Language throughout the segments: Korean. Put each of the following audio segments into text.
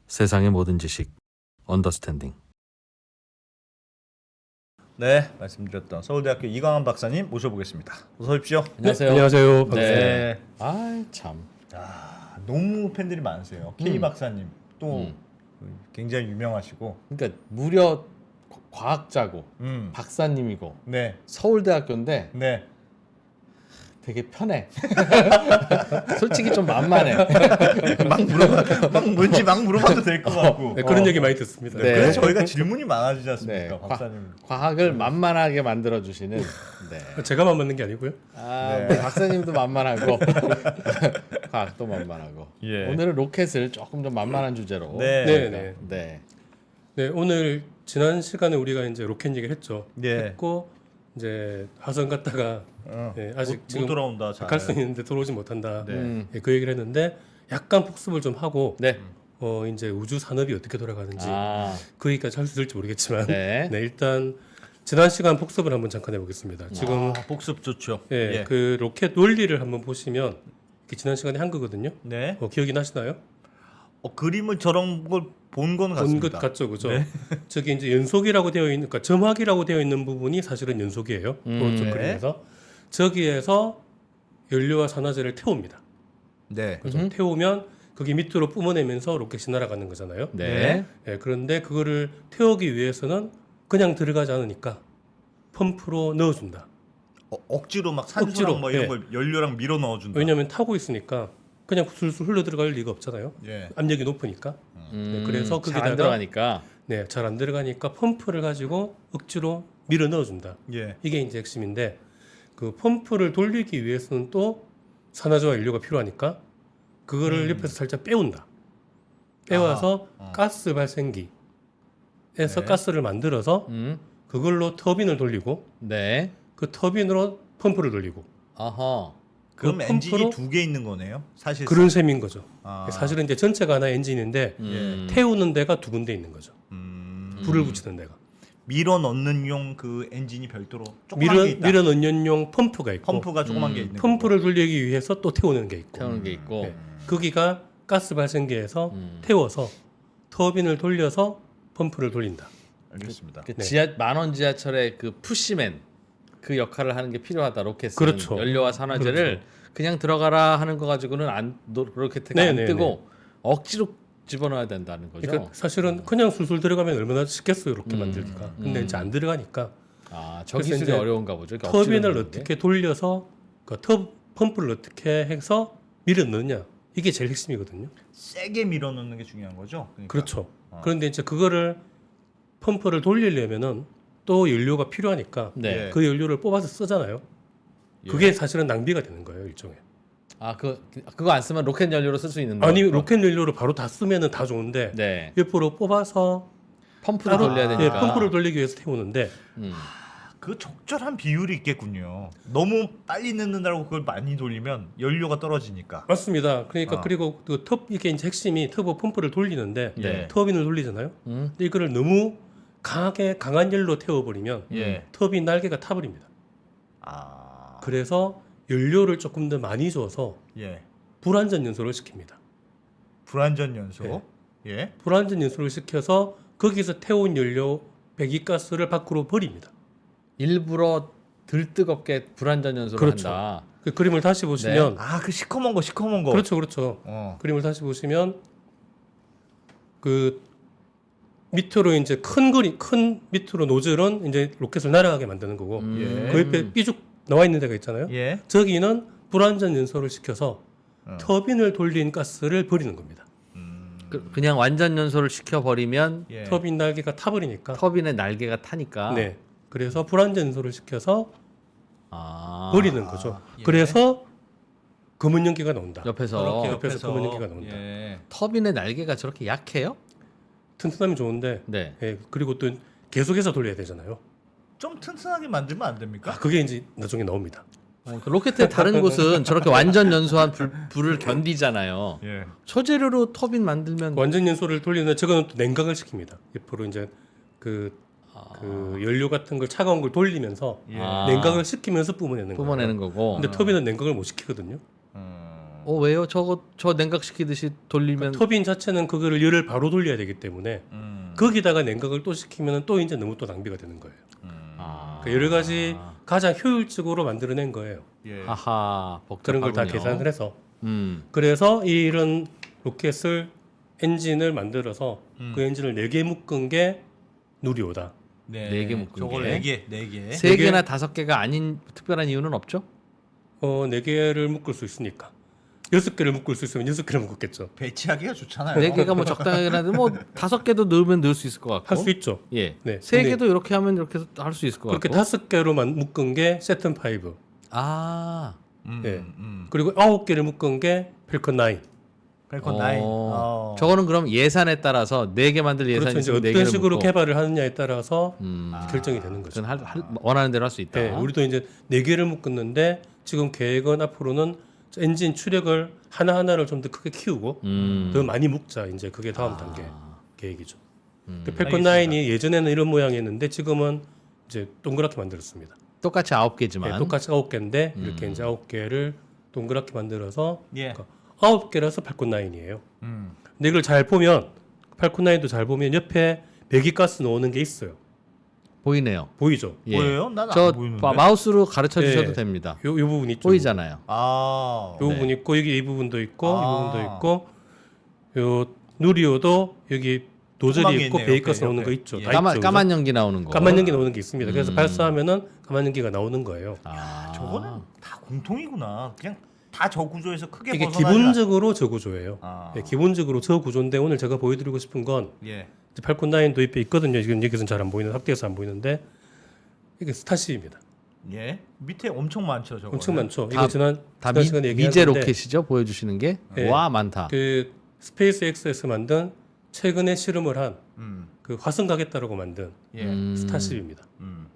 세상의 모든 지식 언더스탠딩. 네, 말씀드렸던 서울대학교 이광환 박사님 모셔보겠습니다. 어서 오십시오. 안녕하세요. 안녕하세요. 네. 아 참. 아, 너무 팬들이 많으세요. K 박사님 또 굉장히 유명하시고. 그러니까 무려 과학자고 음. 박사님이고 네, 서울대학교인데 네. 되게 편해. 솔직히 좀 만만해. 막 뭔지 막 물어봐도 될 것 같고. 네, 그런 얘기 많이 듣습니다. 네. 그래서 저희가 질문이 많아지지 않습니까, 네, 박사님? 과학을 만만하게 만들어 주시는. 네. 제가만 맞는 게 아니고요. 아, 네. 우리 박사님도 만만하고 과학도 만만하고. 예. 오늘은 로켓을 조금 좀 만만한 주제로. 네. 네, 네. 네. 네, 오늘 지난 시간에 우리가 이제 로켓 얘기를 했죠. 예. 했고 이제 화성 갔다가 아직 못 지금 돌아온다. 잘. 갈 수 있는데 들어오지 못한다. 네. 그 얘기를 했는데 약간 복습을 좀 하고 네. 이제 우주 산업이 어떻게 돌아가는지 아, 그 얘기까지 할 수 있을지 모르겠지만 네. 네, 일단 지난 시간 복습을 한번 잠깐 해보겠습니다. 지금 복습 좋죠. 예, 그 로켓 논리를 한번 보시면 이게 지난 시간에 한 거거든요. 네. 기억이 나시나요? 그림을 저런 걸 본 건 본 같습니다. 것 같죠, 그죠? 네. 저기 이제 연속이라고 되어 있는, 그러니까 점화기라고 되어 있는 부분이 사실은 연속이에요. 오른쪽 네. 그림에서 저기에서 연료와 산화제를 태웁니다. 네. 그죠? 태우면 거기 밑으로 뿜어내면서 로켓이 날아가는 거잖아요. 네. 예, 그런데 그거를 태우기 위해서는 그냥 들어가지 않으니까 펌프로 넣어준다. 억지로 막 산소랑 억지로, 뭐 이런 예. 걸 연료랑 밀어 넣어준다. 왜냐하면 타고 있으니까 그냥 술술 흘러 들어갈 리가 없잖아요. 예. 압력이 높으니까. 그래서 잘 거기다가 안 들어가니까. 네, 잘 안 들어가니까 펌프를 가지고 억지로 밀어 넣어준다. 예. 이게 이제 핵심인데 그 펌프를 돌리기 위해서는 또 산화제와 연료가 필요하니까 그거를 옆에서 살짝 빼온다. 빼와서 가스 발생기에서 네. 가스를 만들어서 그걸로 터빈을 돌리고 네. 그 터빈으로 펌프를 돌리고 아하. 그럼 그 엔진이 펌프로- 두 개 있는 거네요. 사실. 그런 셈인 거죠. 아. 사실은 이제 전체가 하나의 엔진인데 태우는 데가 두 군데 있는 거죠. 불을 붙이는 데가. 밀어 넣는 용 그 엔진이 별도로 조그만 게 있다. 밀어 넣는 펌프가 있고 펌프가 조그만 게 있는 펌프를 돌리기 위해서 또 태우는 게 있고 태우는 게 있고. 네. 거기가 가스 발생기에서 태워서 터빈을 돌려서 펌프를 돌린다. 거고. 알겠습니다. 그 네. 만원 지하철의 그 푸시맨 그 역할을 하는 게 필요하다. 로켓은 그렇죠. 연료와 산화제를 그냥 들어가라 하는 거 가지고는 로켓가 네, 안 네, 뜨고 억지로 집어넣어야 된다는 거죠. 그러니까 사실은 그냥 술술 들어가면 얼마나 쉽겠어요, 이렇게 만들기가. 근데 이제 안 들어가니까 아, 저 그래서 기술이 이제 어려운가 보죠. 그러니까 억지로 터빈을 넣는 게. 어떻게 돌려서 그 펌프를 어떻게 해서 밀어 넣느냐 이게 제일 핵심이거든요. 세게 밀어 넣는 게 중요한 거죠. 그러니까. 그렇죠. 그런데 이제 그거를 펌프를 돌리려면은 또 연료가 필요하니까 네. 그 연료를 뽑아서 쓰잖아요. 그게 사실은 낭비가 되는 거예요, 일종의. 아, 그거 안 쓰면 로켓 연료로 쓸 수 있는데. 아니 로켓 연료를 바로 다 쓰면은 다 좋은데 네. 옆으로 뽑아서 펌프를 따로- 돌려야 예, 되니까. 펌프를 돌리기 위해서 태우는데 그 적절한 비율이 있겠군요. 너무 빨리 넣는다고 그걸 많이 돌리면 연료가 떨어지니까. 맞습니다. 그러니까 그리고 이게 이제 핵심이 터보 펌프를 돌리는데 네. 터빈을 돌리잖아요. 근데 이거를 너무 강한 열로 태워버리면 예. 터빈 날개가 타버립니다. 아. 그래서 연료를 조금 더 많이 줘서 예. 불완전 연소를 시킵니다. 불완전 연소. 네. 예. 불완전 연소를 시켜서 거기서 태운 연료 배기가스를 밖으로 버립니다. 일부러 덜 뜨겁게 불완전 연소를 그렇죠. 한다. 그 그림을 다시 보시면 아, 그 시커먼 거. 그렇죠, 그렇죠. 그림을 다시 보시면 그 밑으로 이제 큰 밑으로 노즐은 이제 로켓을 날아가게 만드는 거고 예. 그 옆에 삐죽 나와 있는 데가 있잖아요. 예. 저기는 불완전 연소를 시켜서 터빈을 돌린 가스를 버리는 겁니다. 그냥 완전 연소를 시켜 버리면 예. 터빈 날개가 타버리니까. 터빈의 날개가 타니까. 네. 그래서 불완전 연소를 시켜서 아. 버리는 거죠. 예. 그래서 검은 연기가 나온다. 옆에서 이렇게 옆에서 검은 연기가 나온다. 예. 터빈의 날개가 저렇게 약해요? 튼튼하면 좋은데 네. 예, 그리고 또 계속해서 돌려야 되잖아요. 좀 튼튼하게 만들면 안 됩니까? 그게 이제 나중에 나옵니다. 그 로켓의 다른 곳은 저렇게 완전 연소한 불을 견디잖아요. 예. 초재료로 터빈 만들면 완전 연소를 돌리는데 저거는 또 냉각을 시킵니다. 옆으로 이제 그 연료 같은 걸 차가운 걸 돌리면서 예. 아. 냉각을 시키면서 뿜어내는 거예요. 뿜어내는 거고. 근데 터빈은 냉각을 못 시키거든요. 왜요? 저 냉각시키듯이 돌리면 터빈 자체는 그거를 열을 바로 돌려야 되기 때문에 거기다가 냉각을 또 시키면 또 이제 너무 또 낭비가 되는 거예요. 그러니까 여러 가지 가장 효율적으로 만들어낸 거예요. 예. 아하 그런 복잡하군요. 걸 다 계산을 해서. 음. 그래서 이런 로켓을 엔진을 만들어서 그 엔진을 4개 묶은 게 누리호다. 네개 묶은 저걸 게. 4개. 3개나 5개가 아닌 특별한 이유는 없죠? 4개를 묶을 수 있으니까. 6개를 묶을 수 있으면 6개를 묶었겠죠. 배치하기가 좋잖아요. 4개가 뭐 적당하긴 한데 뭐 5개도 넣으면 넣을 수 있을 것 같고. 할 수 있죠. 예. 네. 3개도 이렇게 하면 이렇게 할 수 있을 것 그렇게 같고. 5개로만 묶은 게 세튼 5. 아. 네. 그리고 9개를 묶은 게 펠컨 9. 펠컨 9. 저거는 그럼 예산에 따라서 4개 만들 예산이 그렇죠. 이제 있으면 어떤 4개를 식으로 묶고. 개발을 하느냐에 따라서 결정이 되는 거죠. 그건 원하는 대로 할 수 있다. 네, 우리도 이제 4개를 묶었는데 지금 계획은 앞으로는 엔진 추력을 하나하나를 좀 더 크게 키우고 더 많이 묶자. 이제 그게 다음 단계 계획이죠. 그 펠컨 알겠습니다. 9이 예전에는 이런 모양이었는데 지금은 이제 동그랗게 만들었습니다. 똑같이 9개지만. 네, 똑같이 9개인데 이렇게 이제 9개를 동그랗게 만들어서 예. 그러니까 9개라서 펠컨 9이에요. 음. 근데 이걸 잘 보면 펠컨 9도 잘 보면 옆에 배기가스 넣는 게 있어요. 보이네요. 보이죠? 예. 뭐예요? 난안 저 보이는데. 마우스로 가르쳐 주셔도 네. 됩니다. 요 부분 있죠. 보이잖아요. 아. 요 네. 부분 있고 여기 이 부분도 있고 아. 이 부분도 있고 요 누리호도 여기 조그만 노즐이 게 있고 있네요. 배기가스 옆에, 나오는 옆에. 거 있죠. 예. 다 까만 있죠, 까만 연기 나오는 거. 그죠? 까만 연기 나오는 게 있습니다. 그래서 음. 발사하면은 까만 연기가 나오는 거예요. 아. 저거는 다 공통이구나. 그냥 다 저 구조에서 크게 이게 벗어나지 기본적으로 저 구조예요. 아. 네, 기본적으로 저 구조인데 오늘 제가 보여드리고 싶은 건 예. 팔콘 9 도입에 있거든요. 지금 여기서는 잘 안 보이는 확대해서 안 보이는데 이게 스타쉽입니다. 예. 밑에 엄청 많죠, 저거. 엄청 많죠. 다- 이거 지난 다 시간에 얘기한 미제 건데 로켓이죠. 보여주시는 게. 네. 와 많다. 그 스페이스 X에서 만든 최근에 실험을 한 음. 그 화성 가겠다라고 만든 예. 스타쉽입니다. 음.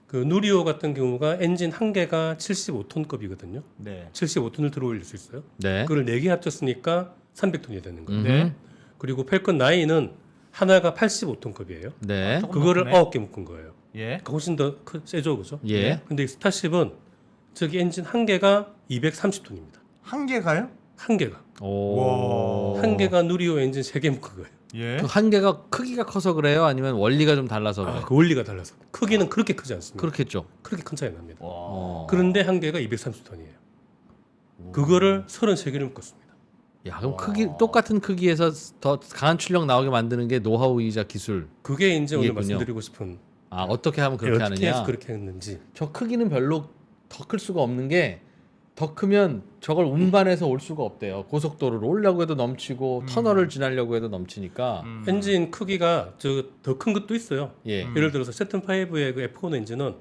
그 누리호 같은 경우가 엔진 한 개가 75톤급이거든요. 네. 75톤을 들어올릴 수 있어요. 네. 그걸 4개 합쳤으니까 300톤이 되는 거예요. 네. 그리고 펠컨 9은 하나가 85톤급이에요. 네. 조금 그거를 더 크네. 9개 묶은 거예요. 예. 그러니까 훨씬 더 세죠, 그죠? 예. 근데 이 스타쉽은 저기 엔진 한 개가 230톤입니다. 한 개가요? 한 개가. 오. 한 개가 누리호 엔진 3개 묶은 거예요. 예. 그 한 개가 크기가 커서 그래요? 아니면 원리가 좀 달라서 그래요? 그 원리가 달라서. 크기는 그렇게 크지 않습니다. 그렇겠죠. 그렇게 큰 차이 납니다. 와. 어. 그런데 한 개가 230톤이에요. 그거를 33개를 묶었습니다. 야, 그럼 크기 똑같은 크기에서 더 강한 출력 나오게 만드는 게 노하우이자 기술. 그게 이제 오늘 이해군요. 말씀드리고 싶은 아, 어떻게 하면 그렇게 어떻게 해서 하느냐? 그렇게 했는지. 저 크기는 별로 더 클 수가 없는 게 더 크면 저걸 운반해서 올 수가 없대요. 고속도로를 오려고 해도 넘치고 터널을 지나려고 해도 넘치니까. 엔진 크기가 저 더 큰 것도 있어요. 예. 예를 들어서 세튼 5의 그 F1 엔진은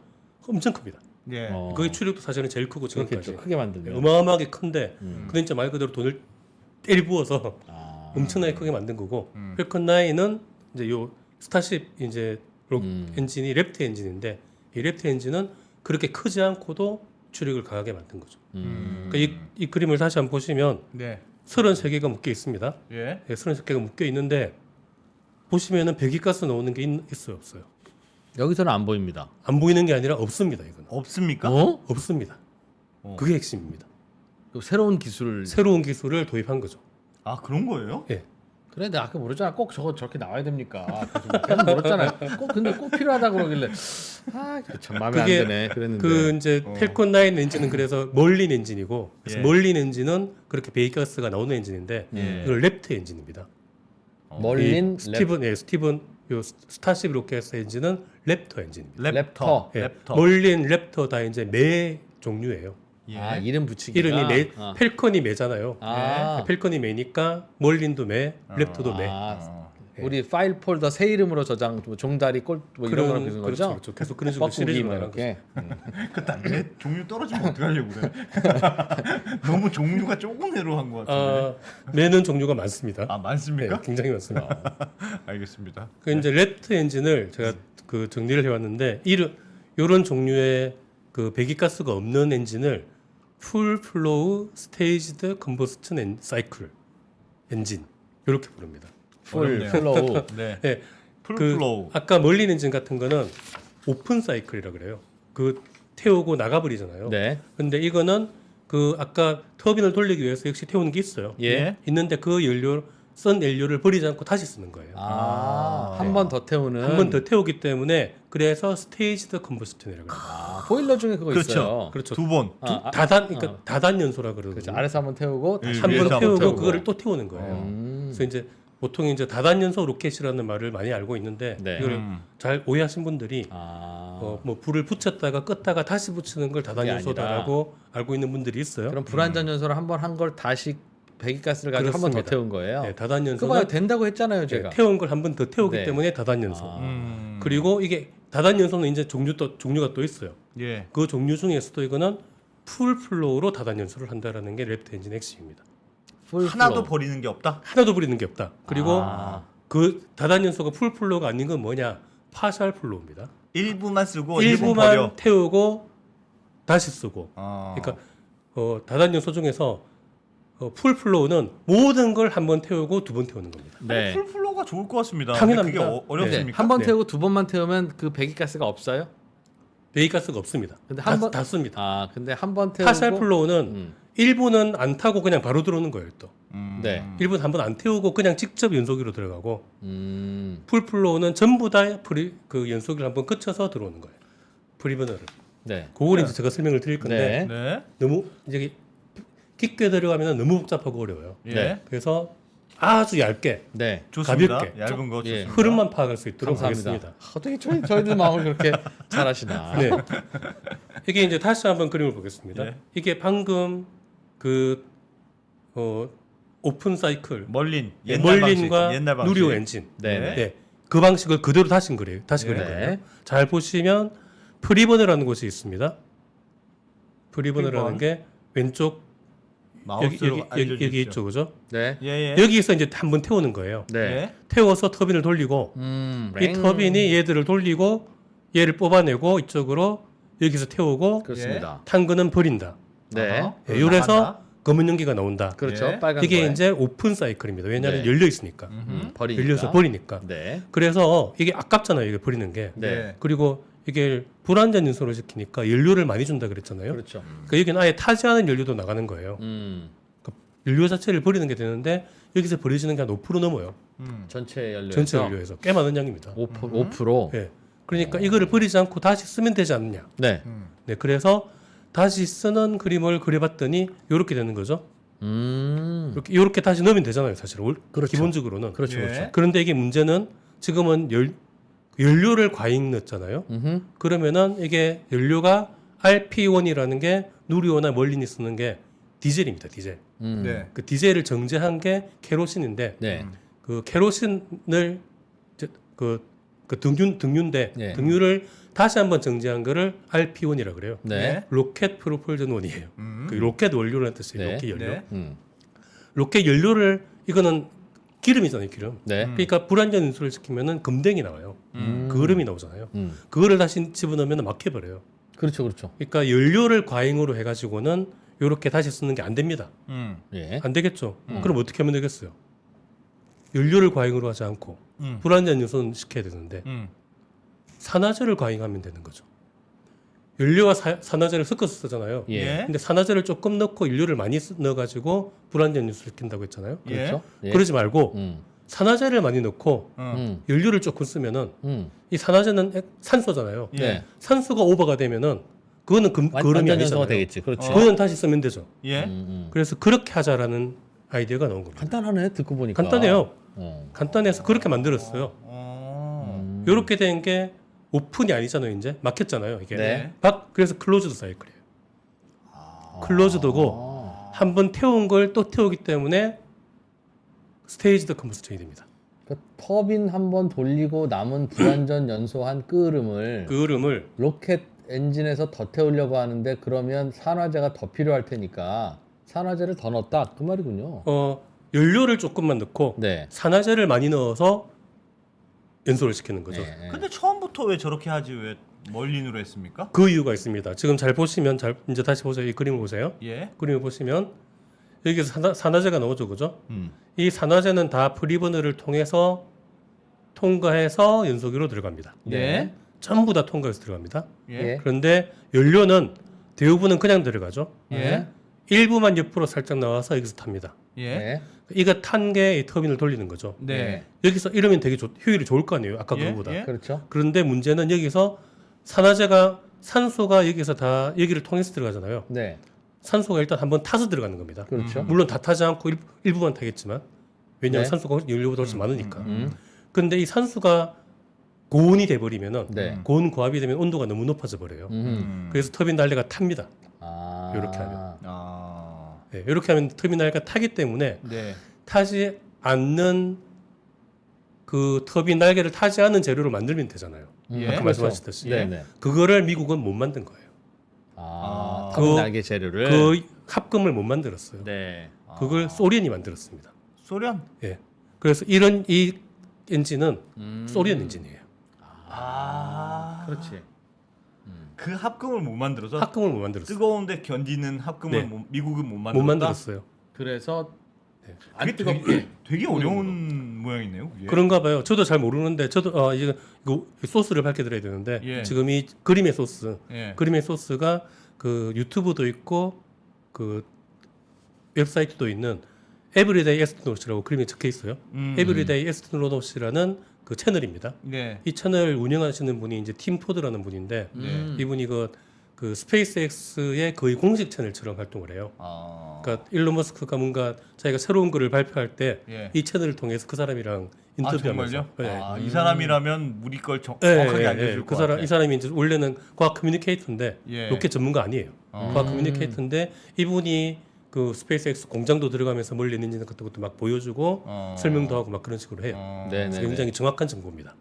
엄청 큽니다. 예. 어. 거기 추력도 사실은 제일 크고 그렇겠죠. 지금까지 크게 만들면. 어마어마하게 큰데 근데 진짜 말 그대로 돈을 때리 부어서 아. 엄청나게 크게 만든 거고 펠컨 9은 이제 요 스타쉽 이제 엔진이 랩트 엔진인데 이 랩트 엔진은 그렇게 크지 않고도 추력을 강하게 만든 거죠. 그러니까 이 그림을 다시 한번 보시면 네. 33개가 묶여 있습니다. 예. 네, 33개가 묶여 있는데 보시면은 배기가스 나오는 게 있어요, 없어요? 여기서는 안 보입니다. 안 보이는 게 아니라 없습니다, 이거는. 없습니까? 어? 없습니다. 어. 그게 핵심입니다. 또 새로운 기술. 새로운 기술을 도입한 거죠. 아, 그런 거예요? 예. 그래, 내가 아까 물었잖아. 꼭 저거 저렇게 나와야 됩니까? 계속 물었잖아요. 꼭 근데 꼭 필요하다 그러길래 참 마음에 안 그게 드네. 그랬는데. 그 이제 펠컨 9 엔진은 그래서 멀린 엔진이고 그래서 예. 멀린 엔진은 그렇게 배기가스가 나오는 엔진인데 예. 이걸 랩트 엔진입니다. 멀린 이 스티븐 요 스타쉽 로켓 엔진은 랩터 엔진입니다. 랩터. 예. 랩터. 멀린 랩터 다 이제 매 종류예요. 예. 아, 이름 붙이기가. 이름이 매, 아. 펠컨이 매잖아요. 아. 펠컨이 매니까 멀린도 매, 랩터도 매. 아, 우리 파일 폴더 새 이름으로 저장, 뭐 종다리 꼴, 뭐 이런 거랑 비슷한 거죠? 그렇죠. 계속 그런 식으로 뻐꾸기 시리즈로 뭐 나가는 거죠. 이렇게. 그딴 종류 떨어지면 어떡하려고 그래. 너무 종류가 조금 애로한 것 같은데. 매는 종류가 많습니다. 아, 네, 많습니까? 굉장히 많습니다. 알겠습니다. 그 이제 랩트 엔진을 제가 그 정리를 해왔는데 이런 종류의 그 배기가스가 없는 엔진을 풀 플로우 스테이지드 컨버스천 사이클 엔진 이렇게 부릅니다. 풀 어렵네요. 플로우. 네. 네, 풀 그 플로우. 아까 멀린 엔진 같은 거는 오픈 사이클이라 그래요. 그 태우고 나가버리잖아요. 네. 근데 이거는 그 아까 터빈을 돌리기 위해서 역시 태우는 게 있어요. 예. 있는데 그 쓴 연료를 버리지 않고 다시 쓰는 거예요. 한 번 더 태우는. 한 번 더 태우기 때문에 그래서 스테이지드 컨버스션이라고 해요. 보일러 중에 그거 그렇죠. 있어요. 그렇죠. 두 번. 그러니까 다단 연소라 그러거든요. 그렇죠. 아래서 한번 태우고 다시 한 위에서 번 한번 태우고 태우고. 그거를 또 태우는 거예요. 그래서 이제 보통 이제 다단 연소 로켓이라는 말을 많이 알고 있는데 네. 이걸 잘 오해하신 분들이 뭐 불을 붙였다가 껐다가 다시 붙이는 걸 다단 그게 연소다라고 알고 있는 분들이 있어요. 그럼 불안전 연소를 한 번 한 걸 다시 배기가스를 가지고 한 번 더 그렇습니다. 태운 거예요. 네, 다단 그거 연소는 봐요. 된다고 했잖아요, 제가. 태운 걸 한 번 더 태우기 네. 때문에 다단 연소. 음. 그리고 이게 다단 연소는 이제 종류가 또 있어요. 예. 그 종류 중에서도 이거는 풀 플로우로 다단 연소를 한다라는 게 랩트 엔진의 핵심입니다. 풀 하나도 플로우. 버리는 게 없다. 하나도 버리는 게 없다. 그리고 아. 그 다단 연소가 풀 플로우가 아닌 건 뭐냐? 파샬 플로우입니다. 일부만 쓰고 일부 버려. 일부만 태우고 다시 쓰고. 어. 그러니까 다단 연소 중에서 풀 플로우는 모든 걸 한 번 태우고 두 번 태우는 겁니다. 네. 풀플로가 좋을 것 같습니다. 당연합니다. 근데 그게 어렵습니까? 네. 한 번 네. 태우고 두 번만 태우면 그 배기가스가 없어요? 배기가스가 없습니다. 근데 다, 한 번- 다 씁니다. 근데 한 번 태우고 파샬 플로우는 음. 일부는 안 타고 그냥 바로 들어오는 거예요. 또 네. 일부는 한 번 안 태우고 그냥 직접 연소기로 들어가고 음. 풀 플로우는 전부 다 그 연소기를 한번 거쳐서 들어오는 거예요. 프리버너를. 네. 그걸 이제 제가 설명을 드릴 건데 네. 네. 너무 이제 깊게 들어가면 너무 복잡하고 어려워요. 예. 네. 그래서 아주 얇게 네. 좋습니다. 가볍게. 얇은 거 예. 좋습니다. 흐름만 파악할 수 있도록 감사합니다. 하겠습니다. 어떻게 저희들 마음을 그렇게 잘하시나? 네. 이게 이제 다시 한번 그림을 보겠습니다. 예. 이게 방금 그 오픈 사이클 멀린 멀린과 옛날 방식. 누리호 엔진. 네. 네. 네. 그 방식을 그대로 다시 그린 네. 거예요. 잘 보시면 프리버너라는 곳이 있습니다. 프리버너라는 게 왼쪽 마우스로 여기 있죠, 그죠? 네. 예예. 여기서 이제 한번 태우는 거예요. 네. 예. 태워서 터빈을 돌리고 이 터빈이 얘들을 돌리고 얘를 뽑아내고 이쪽으로 여기서 태우고 그렇습니다. 탕근은 버린다. 네. 어허. 예, 요래서 나간다. 검은 연기가 나온다. 그렇죠. 예. 빨간 이게 거에. 이제 오픈 사이클입니다. 왜냐하면 네. 열려 있으니까. 버리니까. 열려서 버리니까. 네. 그래서 이게 아깝잖아요. 이게 버리는 게. 네. 그리고 이게 불안전 연소를 시키니까 연료를 많이 준다 그랬잖아요. 그렇죠. 그러니까 여기는 아예 타지 않은 연료도 나가는 거예요. 음. 연료 자체를 버리는 게 되는데 여기서 버려지는 게 한 5% 넘어요. 전체 연료에서 전체 연료에서 꽤 많은 양입니다. 5%. 예. 그러니까 이거를 버리지 않고 다시 쓰면 되지 않느냐. 네. 네, 그래서 다시 쓰는 그림을 그려봤더니 이렇게 되는 거죠. 이렇게 다시 넣으면 되잖아요, 사실. 그렇죠. 기본적으로는. 그렇죠. 예. 그렇죠. 그런데 이게 문제는 지금은 연료를 과잉 넣었잖아요. 그러면은 이게 연료가 RP1이라는 게 누리호나 멀린이 쓰는 게 디젤입니다, 디젤. 네. 그 디젤을 정제한 게 케로신인데 네. 그 케로신을 그 등유인데 네. 등유를 다시 한번 정제한 거를 RP1이라 그래요. 네. 로켓 프로폴전 원이에요. 그 로켓 원료라는 뜻이에요. 네. 로켓 연료. 네. 로켓 연료를 이거는 기름이잖아요, 기름. 네. 그러니까 불안전 인수를 시키면은 금댕이 나와요. 그름이 나오잖아요. 그거를 다시 집어넣으면 막혀버려요. 그렇죠. 그렇죠. 그러니까 연료를 과잉으로 해가지고는 이렇게 다시 쓰는 게 안 됩니다. 예. 안 되겠죠. 그럼 어떻게 하면 되겠어요? 연료를 과잉으로 하지 않고 불안전 인수는 시켜야 되는데 산화제를 과잉하면 되는 거죠. 연료와 산화제를 섞어서 쓰잖아요. 예. 근데 산화제를 조금 넣고 연료를 많이 넣어가지고 불안전 인수를 시킨다고 했잖아요. 예. 그렇죠. 예. 그러지 말고 음. 산화제를 많이 넣고 연료를 조금 쓰면은 이 산화제는 산소잖아요. 예. 네. 산소가 오버가 되면은 그거는 그름이 완전 아니잖아요. 연소가 되겠지. 그렇지. 그거는 다시 쓰면 되죠. 예. 그래서 그렇게 하자라는 아이디어가 나온 겁니다. 간단하네. 듣고 보니까. 간단해요. 어. 간단해서 그렇게 만들었어요. 이렇게 된 게 오픈이 아니잖아요. 이제 막혔잖아요. 이게. 네. 그래서 클로즈드 사이클이에요. 클로즈드고 한 번 태운 걸 또 태우기 때문에 스테이지드 컨버스션이 됩니다. 그러니까 터빈 한 번 돌리고 남은 불완전 연소한 끄름을 그 흐름을 로켓 엔진에서 더 태우려고 하는데 그러면 산화제가 더 필요할 테니까 산화제를 더 넣었다 그 말이군요. 연료를 조금만 넣고 네. 산화제를 많이 넣어서 연소를 시키는 거죠. 네. 근데 처음부터 왜 저렇게 하지 왜 멀린으로 했습니까? 그 이유가 있습니다. 지금 잘 보시면 이제 다시 보세요. 이 그림을 보세요. 예. 그림을 보시면 여기서 산화제가 나오죠, 그죠? 음. 이 산화제는 다 프리버너를 통과해서 연소기로 들어갑니다. 예. 전부 다 통과해서 들어갑니다. 예. 예. 그런데 연료는 대부분은 그냥 들어가죠. 예. 일부만 옆으로 살짝 나와서 여기서 탑니다. 예. 네. 이거 탄 게 이 터빈을 돌리는 거죠. 네. 여기서 이러면 되게 효율이 좋을 거 아니에요. 아까 예, 그거보다. 예. 그렇죠. 그런데 문제는 여기서 산소가 여기서 다 여기를 통해서 들어가잖아요. 네. 산소가 일단 한번 타서 들어가는 겁니다. 그렇죠. 물론 다 타지 않고 일부만 타겠지만 왜냐하면 네. 산소가 연료보다 훨씬 많으니까. 음. 근데 이 산소가 고온이 돼버리면은 네. 고온 고압이 되면 온도가 너무 높아져 버려요. 그래서 터빈 달래가 탑니다. 아. 이렇게 하면. 아. 네, 이렇게 하면 터빈 달래가 타기 때문에 네. 타지 않는 그 터빈 날개를 타지 않는 재료를 만들면 되잖아요. 예. 아까 말씀하셨듯이 네, 네. 그거를 미국은 못 만든 거예요. 아. 아. 터빈 날개 재료를. 그 합금을 못 만들었어요. 네. 그걸 소련이 만들었습니다. 소련. 예. 그래서 이 엔진은 소련 엔진이에요. 아. 그렇지. 그 합금을 못 만들어서 합금을 못 만들었어요. 뜨거운데 견디는 합금을 네. 미국은 못 못 만들었다. 만들었어요. 그래서 안 그게 뜨겁게. 되게 어려운 모양이네요. 그게. 그런가 봐요. 저도 잘 모르는데 저도 이제 이거 소스를 밝혀드려야 되는데 예. 지금 이 그림의 소스, 예. 그림의 소스가 그 유튜브도 있고 그 웹사이트도 있는 에브리데이 에스트노트라고 그림이 적혀 있어요. 에브리데이 에스트노트라는 그 채널입니다. 네. 이 채널 운영하시는 분이 이제 팀 포드라는 분인데 이분이 그 스페이스X의 거의 공식 채널처럼 활동을 해요. 아. 그러니까 일론 머스크가 뭔가 자기가 새로운 거를 발표할 때 이 예. 채널을 통해서 그 사람이랑 아, 인터뷰하면서 정말요? 네. 아, 이 사람이라면 우리 걸 예, 정확하게 예, 알려줄 예. 것 그 사람 같아. 이 사람이 이제 원래는 과학 커뮤니케이터인데 예. 로켓 전문가 아니에요. 과학 커뮤니케이터인데 이분이 그 스페이스X 공장도 들어가면서 뭘 냈는지 같은 것도 막 보여주고 설명도 하고 막 그런 식으로 해요. 네, 그래서 네. 굉장히 정확한 정보입니다.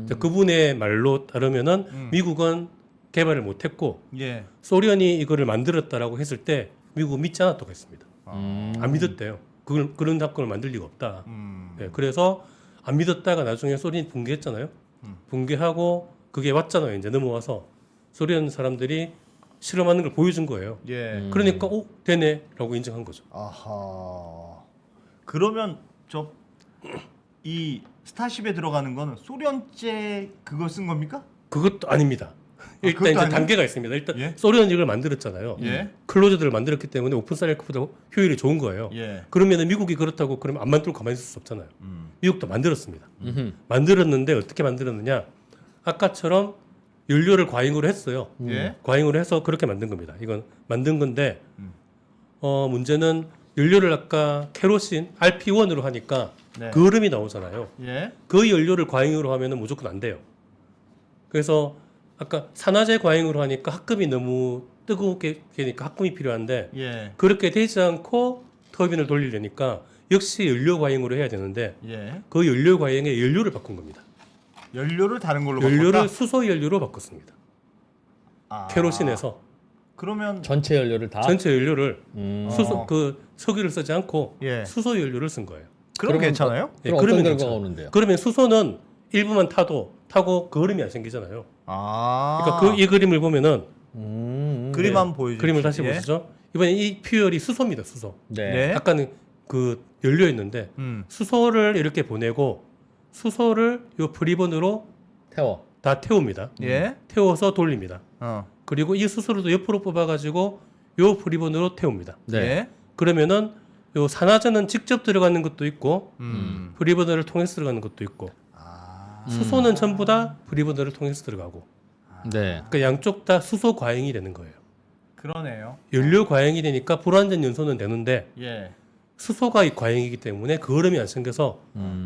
자, 그분의 말로 따르면은 미국은 개발을 못했고 예. 소련이 이거를 만들었다라고 했을 때 미국은 믿지 않았다고 했습니다. 안 믿었대요. 그런 합금을 만들 리가 없다. 네, 그래서 안 믿었다가 나중에 소련이 붕괴했잖아요. 붕괴하고 그게 왔잖아요. 이제 넘어와서 소련 사람들이 실험하는 걸 보여준 거예요. 예. 그러니까 되네라고 인정한 거죠. 아하. 그러면 이 스타쉽에 들어가는 거는 소련제 그걸 쓴 겁니까? 그것도 아닙니다. 일단 그것도 이제 아니에요? 단계가 있습니다. 일단 예? 소련이 이걸 만들었잖아요. 예. 클로저드를 만들었기 때문에 오픈 사이클보다 효율이 좋은 거예요. 예. 그러면은 미국이 그렇다고 그러면 안 만들고 가만히 있을 수 없잖아요. 미국도 만들었습니다. 음흠. 만들었는데 어떻게 만들었느냐? 아까처럼 연료를 과잉으로 했어요. 예. 과잉으로 해서 그렇게 만든 겁니다. 이건 만든 건데 문제는 연료를 아까 케로신 RP1으로 하니까 네. 그름이 나오잖아요. 예. 그 연료를 과잉으로 하면은 무조건 안 돼요. 그래서 아까 산화제 과잉으로 하니까 합금이 너무 뜨겁게 되니까 합금이 필요한데 예. 그렇게 되지 않고 터빈을 돌리려니까 역시 연료 과잉으로 해야 되는데 예. 그 연료 과잉에 연료를 바꾼 겁니다. 연료를 다른 걸로 연료를 바꿨다? 수소 연료로 바꿨습니다. 아. 케로신에서 그러면 전체 연료를 다. 전체 연료를 어. 석유를 쓰지 않고 예. 수소 연료를 쓴 거예요. 그럼 그러면 괜찮아요? 예, 그럼 어떤 그러면 결과가 괜찮아요. 오는데요? 그러면 수소는 일부만 타고 그림이 안 생기잖아요. 아. 그러니까 이 그림을 보면은 그림 한번 보여주세요. 그림을 다시 예. 보시죠. 이번에 이 퓨얼이 수소입니다. 수소. 네. 네. 아까는 그 연료였는데 수소를 이렇게 보내고 수소를 요 프리번으로 태워. 다 태웁니다. 예. 태워서 돌립니다. 어. 그리고 이 수소를 옆으로 뽑아가지고 요 프리번으로 태웁니다. 네. 예. 그러면은 요 산화제는 직접 들어가는 것도 있고 프리버너를 통해서 들어가는 것도 있고 아. 수소는 전부 다 프리버너를 통해서 들어가고 네. 그러니까 양쪽 다 수소 과잉이 되는 거예요. 그러네요. 연료 과잉이 되니까 불완전 연소는 되는데 예. 수소가 이 과잉이기 때문에 그 흐름이 안 생겨서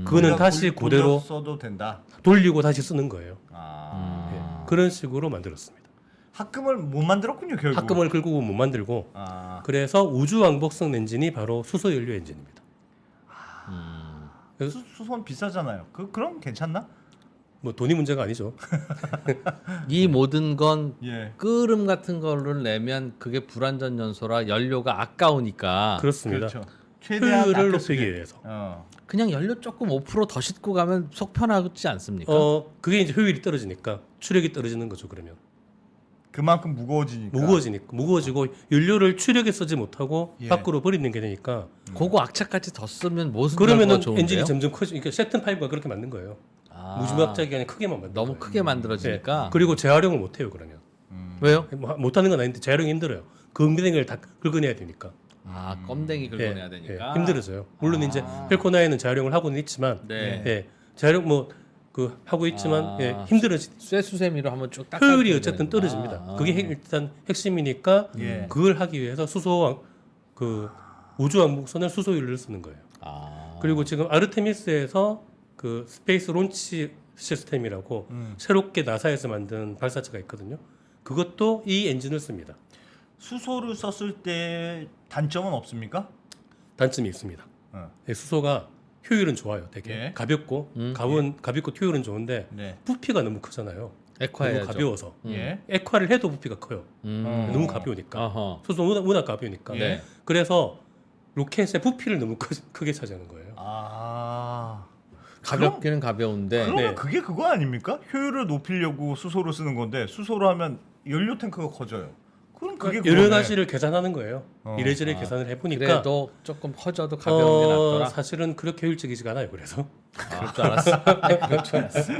그거는 우리가 다시 그대로 써도 된다. 돌리고 다시 쓰는 거예요. 아. 예. 그런 식으로 만들었습니다. 합금을 못 만들었군요 결국. 합금을 결국은 못 만들고 아. 그래서 우주 왕복성 엔진이 바로 수소 연료 엔진입니다. 수소는 비싸잖아요. 그럼 괜찮나? 뭐 돈이 문제가 아니죠. 이 모든 건 예. 끓음 같은 거를 내면 그게 불완전 연소라 연료가 아까우니까 그렇습니다. 그렇죠. 최대한 효율을 아껴 높이기 쓰게. 위해서. 그냥 연료 조금 5%더 싣고 가면 속 편하지 않습니까? 그게 이제 효율이 떨어지니까 추력이 떨어지는 거죠. 그러면 그만큼 무거워지니까. 무거워지고 연료를 추력에 쓰지 못하고 예. 밖으로 버리는 게 되니까 그거 악착같이 더 쓰면 무슨 그러면은 결과가 좋은데요? 엔진이 점점 커지. 그러니까 세튼 파이브가 그렇게 만든 거예요. 아, 무중압작이 아니라 크게만 만든 너무 거예요. 크게 만들어지니까. 그리고 재활용을 못 해요. 그러면 왜요? 못 하는 건 아닌데 재활용이 힘들어요. 검댕이를 다 긁어내야 되니까 아 껌댕이 긁어내야 예, 되니까 예, 힘들어져요. 물론 아. 이제 펠코나이는 재활용을 하고는 있지만 네. 예, 재활용 뭐 그 하고 있지만 아, 예, 힘들어지. 쇠수세미로 한번 쭉 닦아. 효율이 어쨌든 떨어집니다. 아. 그게 일단 핵심이니까 예. 그걸 하기 위해서 그 우주 왕복선을 수소연료를 쓰는 거예요. 아. 그리고 지금 아르테미스에서 그 스페이스 론치 시스템이라고 새롭게 나사에서 만든 발사체가 있거든요. 그것도 이 엔진을 씁니다. 수소를 썼을 때 단점은 없습니까? 단점이 있습니다. 어. 예, 수소가 효율은 좋아요. 되게 예. 가볍고 가볍고 효율은 좋은데 네. 부피가 너무 크잖아요. 액화해야죠. 너무 가벼워서 예. 액화를 해도 부피가 커요. 음. 너무 가벼우니까 아하. 수소 워낙 가벼우니까. 네. 그래서 로켓의 부피를 너무 크게 차지하는 거예요. 아. 가볍기는 가벼운데 그러면 네. 그게 그거 아닙니까? 효율을 높이려고 수소를 쓰는 건데 수소로 하면 연료 탱크가 커져요. 그럼 그게 그러니까 여러 그거네. 가지를 계산하는 거예요. 어. 이래저래 계산을 해보니까 그래도 조금 커져도 가벼운 게 낫더라. 사실은 그렇게 효율적이지가 않아요. 그래서 그럴 줄 알았어. 그럴 줄 알았어.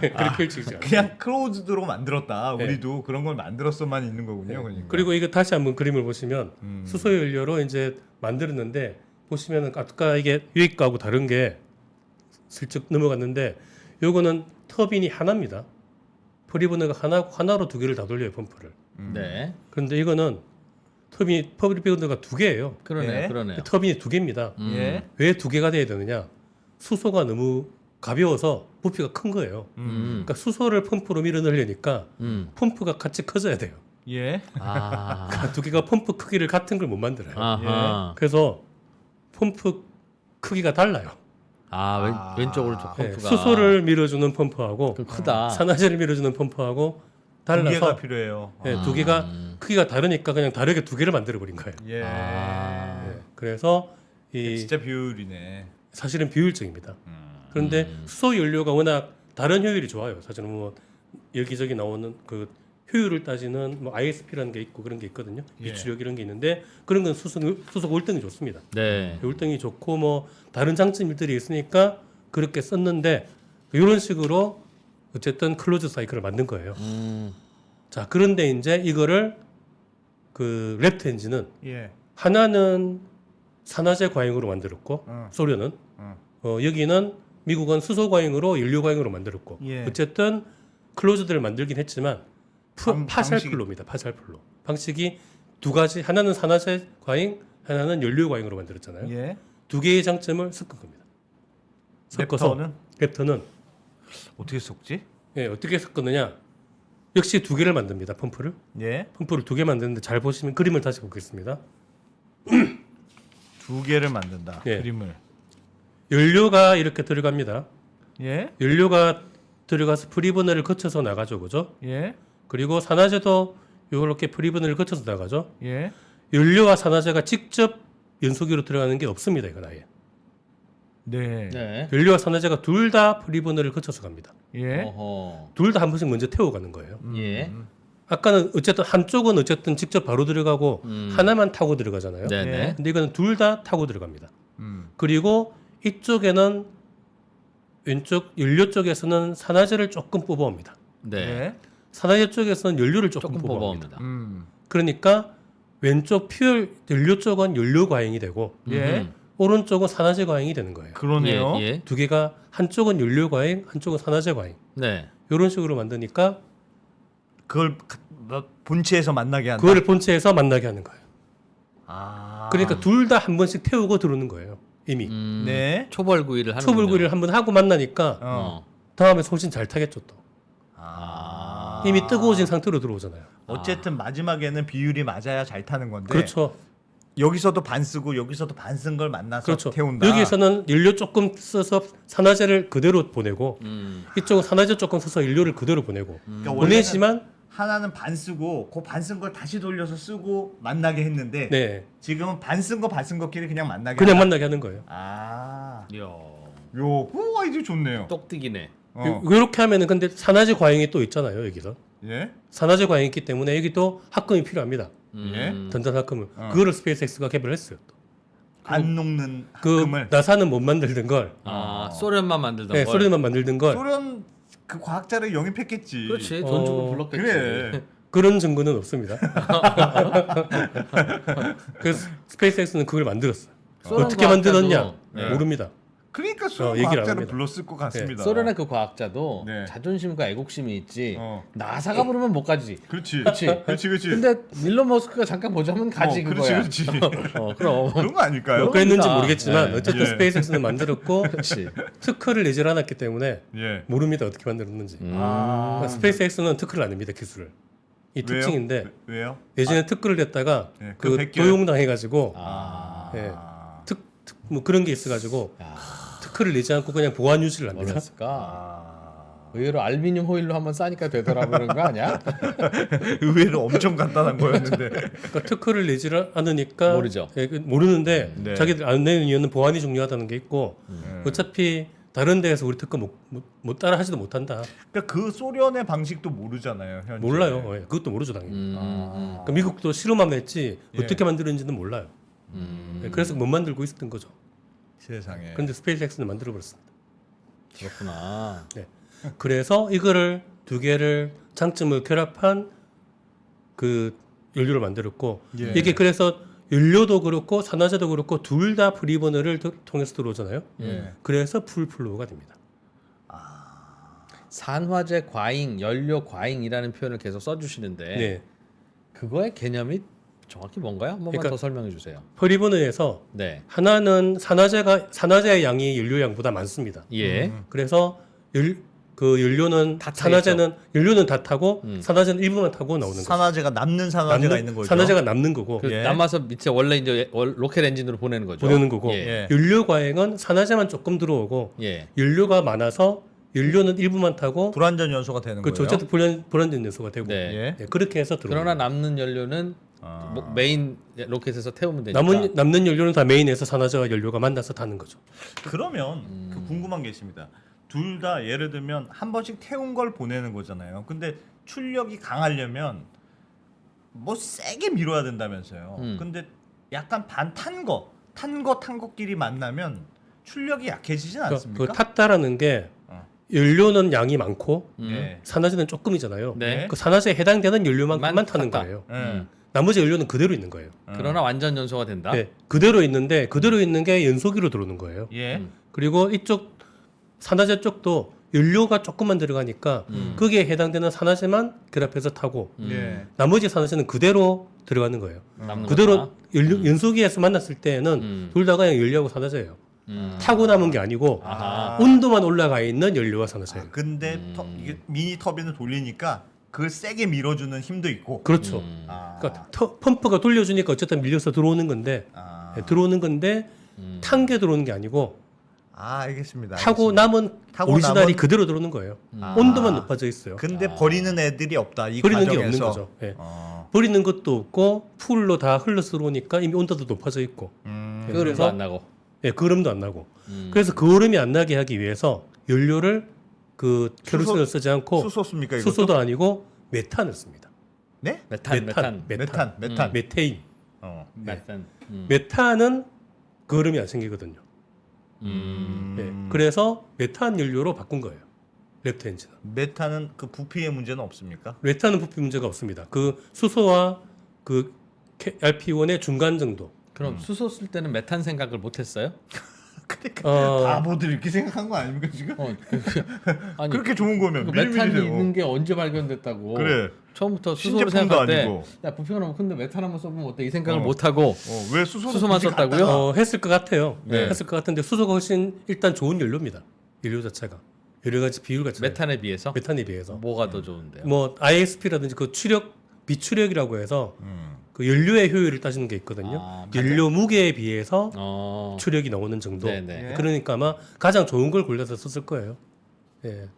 그렇게 효율적이지 않아요. 그냥 클로즈드로 만들었다. 네. 우리도 그런 걸 만들었어만 있는 거군요. 그러니까. 그리고 이거 다시 한번 그림을 보시면 수소 연료로 이제 만들었는데 보시면은 아까 이게 유익 거하고 다른 게 슬쩍 넘어갔는데 요거는 터빈이 하나입니다. 프리버너가 하나로 두 개를 다 돌려요 펌프를. 네. 그런데 이거는 프리버너가 두 개예요. 그러네요. 예. 그러네요. 터빈이 두 개입니다. 예. 왜 두 개가 돼야 되느냐? 수소가 너무 가벼워서 부피가 큰 거예요. 그러니까 수소를 펌프로 밀어넣으려니까 펌프가 같이 커져야 돼요. 예. 아. 두 개가 펌프 크기를 같은 걸 못 만들어요. 아하. 그래서 펌프 크기가 달라요. 왼쪽으로 저 네, 펌프가 수소를 밀어주는 펌프하고 그 크다. 산화제를 밀어주는 펌프하고 두 개가 달라서 필요해요. 네, 두 개가 크기가 다르니까 그냥 다르게 두 개를 만들어 버린 거예요. 예. 네, 그래서 이 진짜 비효율이네. 사실은 비효율적입니다. 그런데 수소 연료가 워낙 다른 효율이 좋아요. 사실은 뭐 여기저기 나오는 그 효율을 따지는 뭐 ISP라는 게 있고 그런 게 있거든요. 예. 비출력 이런 게 있는데 그런 건 수소가 월등히 좋습니다. 네. 월등히 좋고 뭐 다른 장점들이 있으니까 그렇게 썼는데 이런 식으로 어쨌든 클로즈 사이클을 만든 거예요. 자 그런데 이제 이거를 그 랩트 엔진은 예. 하나는 산화제 과잉으로 만들었고 소련은 여기는 미국은 수소 과잉으로 연료 과잉으로 만들었고 예. 어쨌든 클로즈드를 만들긴 했지만 파샬 방식이- 플로입니다. 파샬 플로 방식이 두 가지 하나는 산화제 과잉 하나는 연료 과잉으로 만들었잖아요. 예. 두 개의 장점을 섞은 겁니다. 섞어서 랩터는 어떻게 섞지? 예, 어떻게 섞었느냐? 역시 두 개를 만듭니다. 펌프를 예. 두 개 만드는데 잘 보시면 그림을 다시 보겠습니다. 두 개를 만든다. 예. 그림을. 연료가 이렇게 들어갑니다. 예. 연료가 들어가서 프리버너를 거쳐서 나가죠, 그죠? 예. 그리고 산화제도 이렇게 프리버너를 거쳐서 나가죠. 예. 연료와 산화제가 직접 연소기로 들어가는 게 없습니다, 이건 아예. 네. 네. 연료와 산화제가 둘 다 프리버너를 거쳐서 갑니다. 예. 어허. 둘 다 한 번씩 먼저 태워가는 거예요. 예. 아까는 어쨌든 한쪽은 어쨌든 직접 바로 들어가고 하나만 타고 들어가잖아요. 네네. 근데 이거는 둘 다 타고 들어갑니다. 음. 그리고 이쪽에는 왼쪽 연료 쪽에서는 산화제를 조금 뽑아옵니다. 네. 예. 산화제 쪽에서는 연료를 조금 조금 뽑아옵니다. 뽑아옵니다. 그러니까 왼쪽 연료 쪽은 연료 과잉이 되고 예. 오른쪽은 산화제 과잉이 되는 거예요. 그러네요. 예. 예. 두 개가 한쪽은 연료 과잉, 한쪽은 산화제 과잉. 네. 이런 식으로 만드니까 그걸 본체에서 만나게 한다. 그거를 본체에서 만나게 하는 거예요. 아. 그러니까 둘 다 한 번씩 태우고 들어오는 거예요. 이미 네. 초벌구이를 하는 초불구이를 한번 하고 만나니까 다음에 훨씬 잘 타겠죠 또. 아. 이미 뜨거워진 상태로 들어오잖아요. 어쨌든 마지막에는 비율이 맞아야 잘 타는 건데. 그렇죠. 여기서도 반 쓰고 여기서도 반 쓴 걸 만나서 그렇죠. 태운다. 여기서는 연료 조금 써서 산화제를 그대로 보내고 이쪽은 산화제 조금 써서 연료를 그대로 보내고 그러니까 보내지만 하나는 반 쓰고 그 반 쓴 걸 다시 돌려서 쓰고 만나게 했는데 네 지금은 반 쓴 거 반 쓴 거끼리 그냥 만나게 그냥 한다. 만나게 하는 거예요. 아. 이야. 요, 그 아이디어 좋네요. 똑띠기네. 이렇게 하면은 근데 산화제 과잉이 또 있잖아요 여기서. 예? 산화제 과잉이 있기 때문에 여기도 합금이 필요합니다. 예? 던전 합금을 그거를 스페이스X가 개발했어요. 또. 안 녹는 그 합금을. 나사는 못 만들던 걸, 소련만 만들던 네, 걸. 소련만 만들던 걸 소련 그 과학자를 영입했겠지. 그렇지. 돈 주고 어, 불렀겠지. 그래. 그런 증거는 없습니다. 그래서 스페이스X는 그걸 만들었어요. 소련 어떻게 과학자도- 만들었냐 네. 모릅니다. 그러니까 수학 얘기를 안 과학자를 합니다. 불렀을 것 같습니다. 소련의 그 과학자도 네. 자존심과 애국심이 있지. 어. 나사가 부르면 못 가지. 그렇지. 그렇지. 그렇지. 근데 일론 머스크가 잠깐 보자면 가지 그거야. 그렇지. 그럼. 그런 거 아닐까요? 뭐 그랬는지 그럽니다. 모르겠지만 네. 어쨌든 예. 스페이스X는 만들었고 그렇지. 특허를 내질 않았기 때문에 예. 모릅니다 어떻게 만들었는지. 아. 그러니까 스페이스X는 특허를 안 냅니다 기술을. 이 왜요? 특징인데 왜요? 예전에 특허를 냈다가 예, 그 그거 뺏겨요? 도용당해가지고 아. 예. 뭐 그런 게 있어가지고 야, 특허를 내지 않고 그냥 보안 유지를 합니다. 뭐랬을까? 아. 의외로 알루미늄 호일로 한번 싸니까 되더라 그런 거 아니야? 의외로 엄청 간단한 거였는데. 그러니까 특허를 내지를 않으니까 모르죠. 예, 모르는데 네. 자기들 안 내는 이유는 보안이 중요하다는 게 있고 어차피 다른 데에서 우리 특허 못 따라 하지도 못한다. 그러니까 그 소련의 방식도 모르잖아요. 현재. 몰라요. 예, 그것도 모르죠 당연히. 음. 그러니까 미국도 실험만 했지 예. 어떻게 만드는지는 몰라요. 예, 그래서 못 만들고 있었던 거죠. 세상에. 그런데 스페이스X는 만들어 버렸습니다. 그렇구나. 네. 그래서 이거를 두 개를 장점을 결합한 그 연료를 만들었고 예. 이게 그래서 연료도 그렇고 산화제도 그렇고 둘 다 프리버너를 통해서 들어오잖아요. 예. 그래서 풀플로우가 됩니다. 산화제 과잉, 연료 과잉이라는 표현을 계속 써주시는데 네. 그거의 개념이 정확히 뭔가요? 한 번만 그러니까 더 설명해 주세요. 프리버너에서 네. 하나는 산화제의 양이 연료량보다 많습니다. 예. 그래서 그 연료는 다 차 산화제는 연료는 다 타고 음. 산화제는 일부만 타고 나오는 거죠. 산화제가 남는 산화제가 남는- 있는 거죠. 산화제가 남는 거고 그 예. 남아서 밑에 원래 이제 로켓 엔진으로 보내는 거죠. 보내는 거고 예. 예. 연료 과잉은 산화제만 조금 들어오고 예. 연료가 많아서 연료는 일부만 타고 불완전 연소가 되는 그 거예요. 어쨌든 불안전 요소가 되고 네. 예. 네, 그렇게 해서 들어오는 그러나 거예요. 남는 연료는 아. 뭐 메인 로켓에서 태우면 되니까. 남는 연료는 다 메인에서 산화제와 연료가 만나서 타는 거죠. 그러면 그 궁금한 게 있습니다. 둘 다 예를 들면 한 번씩 태운 걸 보내는 거잖아요. 근데 출력이 강하려면 뭐 세게 밀어야 된다면서요. 근데 약간 반 탄 거끼리 만나면 출력이 약해지진 않습니까? 그 탔다라는 게 어. 연료는 양이 많고 예. 산화제는 조금이잖아요. 네. 그 산화제에 해당되는 연료만큼만 만 타는 탔다. 거예요. 예. 나머지 연료는 그대로 있는 거예요. 그러나 완전 연소가 된다. 네, 그대로 있는데 그대로 있는 게 연소기로 들어오는 거예요. 예. 그리고 이쪽 산화제 쪽도 연료가 조금만 들어가니까 거기에 해당되는 산화제만 결합해서 타고 예. 나머지 산화제는 그대로 들어가는 거예요. 남는 그대로 거다. 연소기에서 만났을 때는 둘 다 그냥 연료하고 산화제예요. 타고 남은 게 아니고 아하. 온도만 올라가 있는 연료와 산화제예요. 근데 이게 미니 터빈을 돌리니까 그걸 세게 밀어주는 힘도 있고. 그렇죠. 아. 그러니까 펌프가 돌려주니까 어쨌든 밀려서 들어오는 건데 아. 들어오는 건데 탄 게 들어오는 게 아니고 아, 알겠습니다. 타고 알겠습니다. 남은 타고 오리지널이 남은- 그대로 들어오는 거예요. 아. 온도만 높아져 있어요. 근데 버리는 애들이 없다. 이 버리는 게 과정에서. 없는 거죠. 예. 어. 버리는 것도 없고 풀로 다 흘러서 들어오니까 이미 온도도 높아져 있고 그름도 안 나고. 예, 그름도 안 나고 그래서 그름이 안 나게 하기 위해서 연료를 그 케로신을 쓰지 않고 수소입니까 이것도? 수소도 아니고 메탄을 씁니다. 네? 메탄. 메탄. 메테인. 어. 메탄. 메탄은 그름이 안 생기거든요. 음. 예, 그래서 메탄 연료로 바꾼 거예요. 랩트 엔진은. 메탄은 그 부피의 문제는 없습니까? 메탄은 부피 문제가 없습니다. 그 수소와 그 RP1의 중간 정도. 그럼 수소 쓸 때는 메탄 생각을 못 했어요? 그러니까 어, 바보들 이렇게 생각한 거 아닙니까 지금? 아니 그렇게 좋은 거면 그 미리미리 메탄이 되고. 있는 게 언제 발견됐다고? 그래. 처음부터 수소를 신제품도 생각할 때, 아니고. 야 부피가 너무 큰데 메탄 한번 써보면 어때? 이 생각을 어. 못 하고 왜 수소만 썼다고요? 했을 것 같아요. 네. 했을 것 같은데 수소가 훨씬 일단 좋은 연료입니다. 연료 자체가 여러 가지 비율 자체가 메탄에 비해서 메탄에 비해서 뭐가 더 좋은데요? 뭐 ISP라든지 그 추력 비추력이라고 해서 그 연료의 효율을 따지는 게 있거든요. 아, 연료 무게에 비해서 어. 추력이 나오는 정도. 네네. 그러니까 아마 가장 좋은 걸 골라서 썼을 거예요. 예.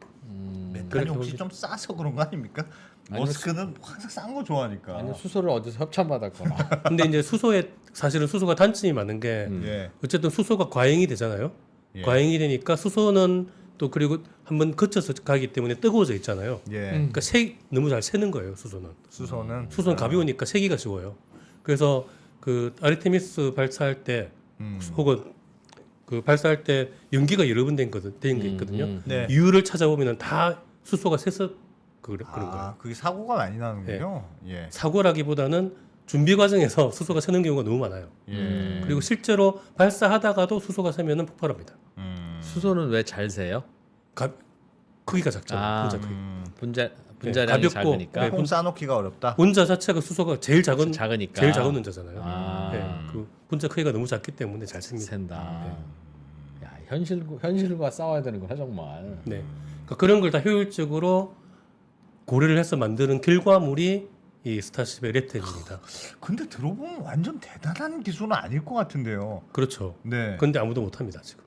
메탄이 그렇게 혹시 봅니다. 좀 싸서 그런 거 아닙니까? 아니면 머스크는 항상 싼 거 좋아하니까. 아니면 수소를 어디서 협찬받았거나. 근데 이제 수소에 사실은 수소가 단점이 많은 게 예. 어쨌든 수소가 과잉이 되잖아요. 예. 과잉이 되니까 수소는 또 그리고 한번 거쳐서 가기 때문에 뜨거워져 있잖아요. 예. 그러니까 너무 잘 새는 거예요. 수소는. 수소는 수소는 가벼우니까 세기가 쉬워요. 그래서 그 아르테미스 발사할 때 혹은 그 발사할 때 연기가 여러 번 된 게 있거든요. 네. 이유를 찾아보면은 다 수소가 새서 그런 거예요. 그게 사고가 많이 나는군요. 예. 사고라기보다는 준비 과정에서 수소가 새는 경우가 너무 많아요. 예. 그리고 실제로 발사하다가도 수소가 새면은 폭발합니다. 수소는 왜 잘 새요? 크기가 작잖아요. 분자 크기. 분자량이 가볍고, 작으니까. 네, 콩 싸놓기가 어렵다. 분자 자체가 수소가 제일 작은 작으니까. 제일 작은 원자잖아요. 아. 네, 그 분자 크기가 너무 작기 때문에 잘 씁니다. 샌다. 야, 현실과 싸워야 되는구나 정말. 네, 그러니까 그런 걸 다 효율적으로 고려를 해서 만드는 결과물이 이 스타쉽의 랩트 엔진이다. 근데 들어보면 완전 대단한 기술은 아닐 것 같은데요. 그렇죠. 네. 근데 아무도 못합니다 지금.